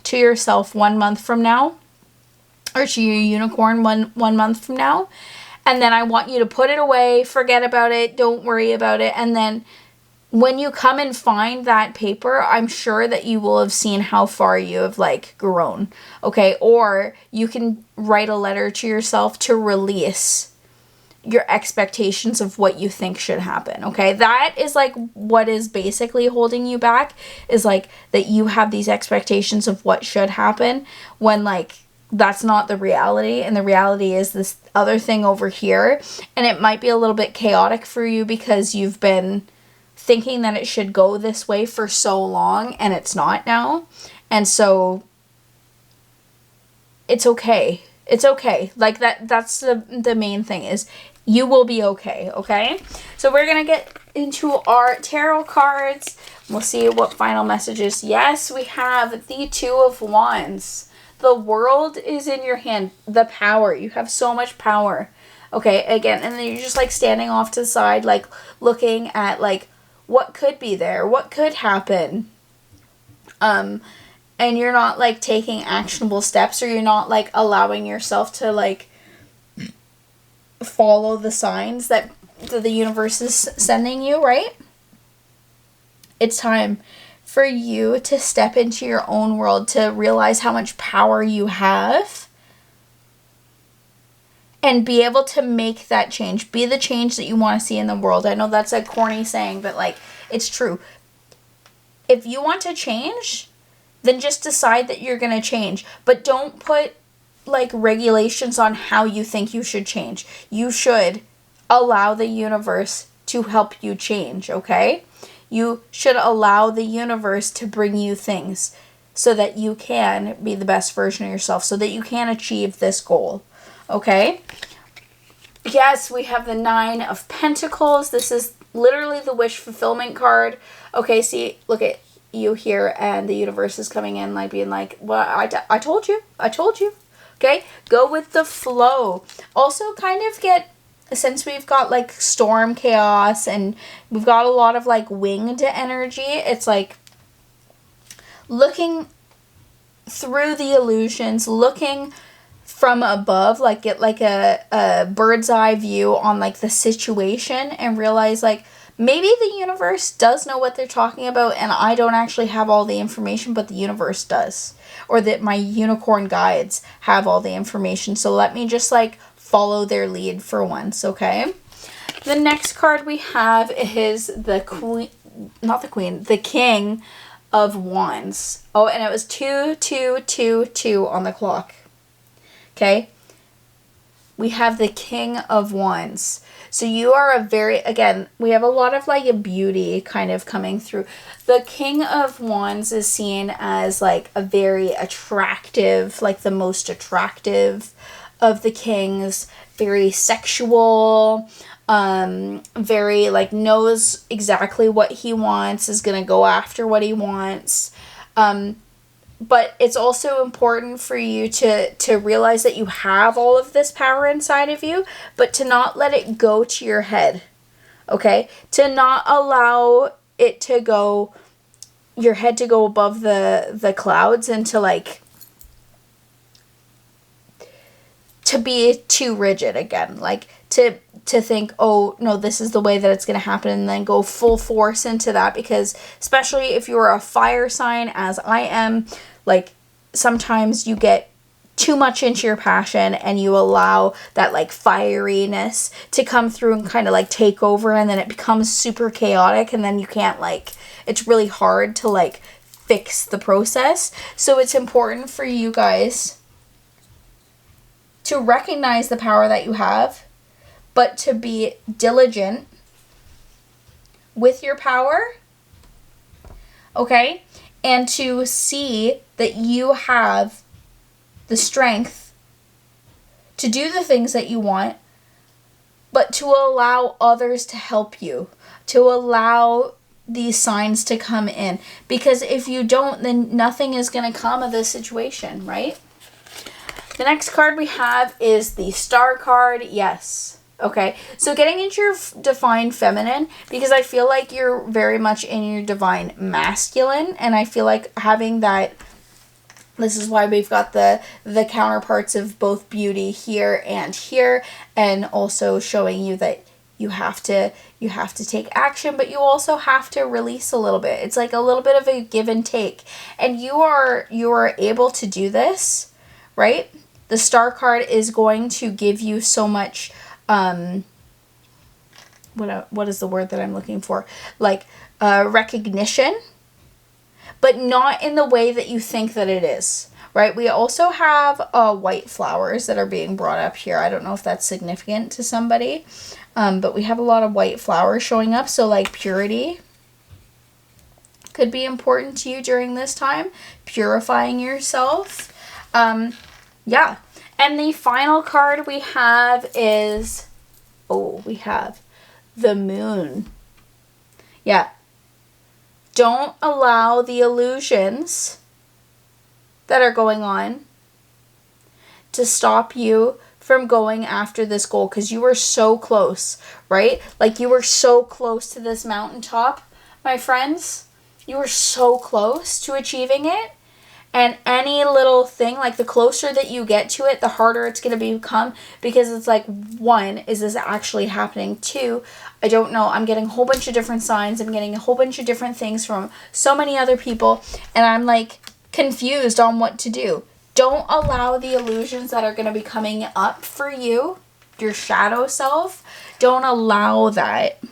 to yourself 1 month from now, or to your unicorn one month from now. And then I want you to put it away, forget about it, don't worry about it. And then when you come and find that paper, I'm sure that you will have seen how far you have like grown. Okay. Or you can write a letter to yourself to release your expectations of what you think should happen. Okay. That is like what is basically holding you back, is like that you have these expectations of what should happen when like that's not the reality, and the reality is this other thing over here. And it might be a little bit chaotic for you because you've been thinking that it should go this way for so long and it's not now. And so it's okay. It's okay. Like that's the main thing, is you will be okay. Okay. So we're going to get into our tarot cards. We'll see what final messages. Yes, we have the Two of Wands. The world is in your hand. The power. You have so much power. Okay, again, and then you're just like standing off to the side, like looking at like what could be there, what could happen. And you're not like taking actionable steps, or you're not like allowing yourself to like follow the signs that the universe is sending you, right? It's time for you to step into your own world, to realize how much power you have, and be able to make that change. Be the change that you want to see in the world. I know that's a corny saying, but like, it's true. If you want to change, then just decide that you're going to change. But don't put like regulations on how you think you should change. You should allow the universe to help you change, okay? You should allow the universe to bring you things so that you can be the best version of yourself, so that you can achieve this goal, okay? Yes, we have the Nine of Pentacles. This is literally the wish fulfillment card. Okay, see, look at you here, and the universe is coming in like being like, well, I told you. Okay, go with the flow. Also kind of get since we've got like storm chaos and we've got a lot of like winged energy, it's like looking through the illusions, looking from above, like get like a bird's eye view on like the situation and realize like maybe the universe does know what they're talking about and I don't actually have all the information, but the universe does. Or that my unicorn guides have all the information. So let me just like follow their lead for once, okay? The next card we have is the queen, not the queen, the King of Wands. Oh, and it was 2222 on the clock. Okay? We have the King of Wands. So you are a very, again, we have a lot of like a beauty kind of coming through. The King of Wands is seen as like a very attractive, like the most attractive of the kings, very sexual, very like knows exactly what he wants, is gonna go after what he wants. But it's also important for you to realize that you have all of this power inside of you, but to not let it go to your head, okay? To not allow it to go, your head to go above the clouds and to like, to be too rigid again. Like to think, oh, no, this is the way that it's going to happen, and then go full force into that, because especially if you're a fire sign, as I am, like sometimes you get too much into your passion and you allow that like fieriness to come through and kind of like take over, and then it becomes super chaotic, and then you can't like, it's really hard to like fix the process. So it's important for you guys to recognize the power that you have, but to be diligent with your power, okay? And to see that you have the strength to do the things that you want, but to allow others to help you, to allow these signs to come in. Because if you don't, then nothing is going to come of this situation, right? The next card we have is the Star card. Yes. Okay, so getting into your divine feminine, because I feel like you're very much in your divine masculine, and I feel like having that, this is why we've got the counterparts of both beauty here, and also showing you that you have to take action, but you also have to release a little bit. It's like a little bit of a give and take, and you are able to do this, right? The Star card is going to give you so much, what is the word that I'm looking for? Like, recognition, but not in the way that you think that it is, right? We also have white flowers that are being brought up here. I don't know if that's significant to somebody, but we have a lot of white flowers showing up. So like purity could be important to you during this time, purifying yourself. Yeah. And the final card we have is, we have the Moon. Yeah. Don't allow the illusions that are going on to stop you from going after this goal, because you were so close, right? Like you were so close to this mountaintop, my friends. You were so close to achieving it. And any little thing, like the closer that you get to it, the harder it's going to become, because it's like, one, is this actually happening? Two, I don't know. I'm getting a whole bunch of different signs. I'm getting a whole bunch of different things from so many other people, and I'm like confused on what to do. Don't allow the illusions that are going to be coming up for you, your shadow self. Don't allow that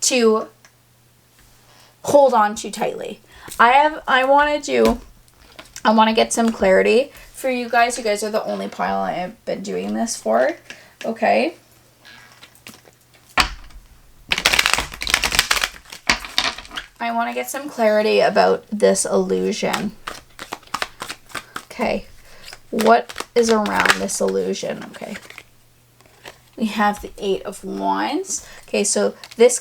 to hold on too tightly. I want to get some clarity for you guys. You guys are the only pile I have been doing this for. Okay. I want to get some clarity about this illusion. Okay. What is around this illusion? Okay. We have the 8 of Wands. Okay, so this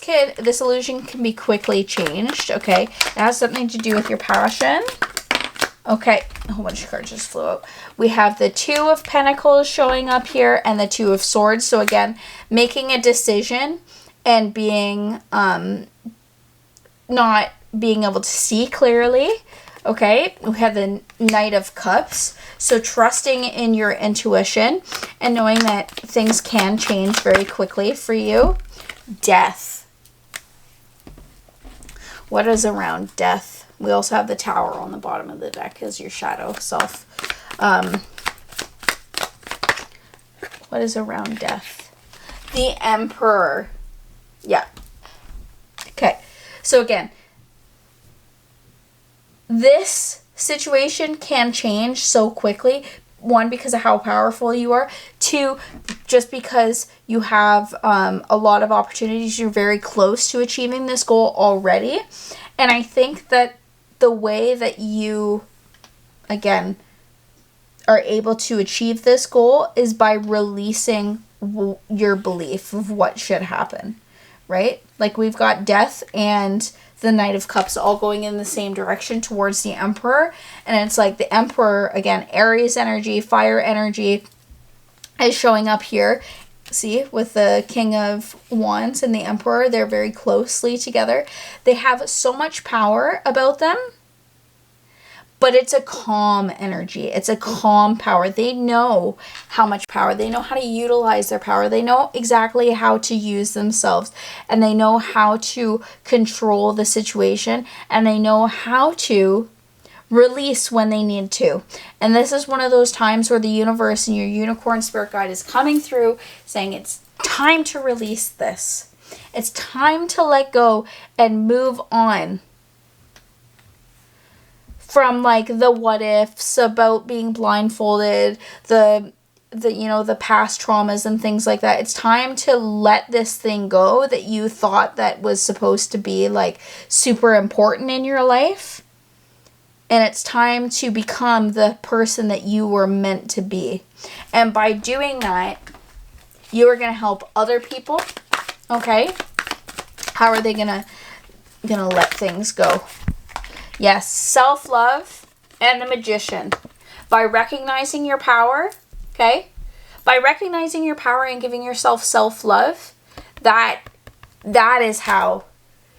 illusion can be quickly changed, okay? It has something to do with your passion. Okay, a whole bunch of cards just flew out. We have the Two of Pentacles showing up here and the Two of Swords. So again, making a decision and being not being able to see clearly. Okay, we have the Knight of Cups. So trusting in your intuition and knowing that things can change very quickly for you. Death. What is around death? We also have the Tower on the bottom of the deck as your shadow self. What is around death? The Emperor. Yeah. Okay. So again, this situation can change so quickly. One, because of how powerful you are. Two, just because you have a lot of opportunities. You're very close to achieving this goal already. And I think that the way that you, again, are able to achieve this goal is by releasing your belief of what should happen, right? Like we've got death and the Knight of Cups all going in the same direction towards the Emperor. And it's like the Emperor, again, Aries energy, fire energy is showing up here. See, with the King of Wands and the Emperor, they're very closely together. They have so much power about them, but it's a calm energy. It's a calm power. They know how much power. They know how to utilize their power. They know exactly how to use themselves. And they know how to control the situation. And they know how to release when they need to. And this is one of those times where the universe and your unicorn spirit guide is coming through saying it's time to release this. It's time to let go and move on from like the what ifs about being blindfolded, the past traumas and things like that. It's time to let this thing go that you thought that was supposed to be like super important in your life. And it's time to become the person that you were meant to be. And by doing that, you are going to help other people. Okay? How are they gonna let things go? Yes, self-love and the Magician. By recognizing your power, okay? By recognizing your power and giving yourself self-love, that is how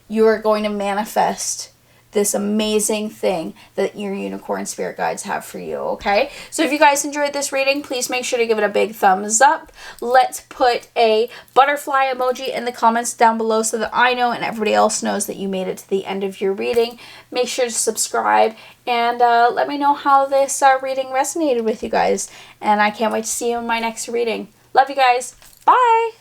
you are going to manifest this amazing thing that your unicorn spirit guides have for you, okay? So if you guys enjoyed this reading, please make sure to give it a big thumbs up. Let's put a butterfly emoji in the comments down below so that I know and everybody else knows that you made it to the end of your reading. Make sure to subscribe and let me know how this reading resonated with you guys. And I can't wait to see you in my next reading. Love you guys. Bye!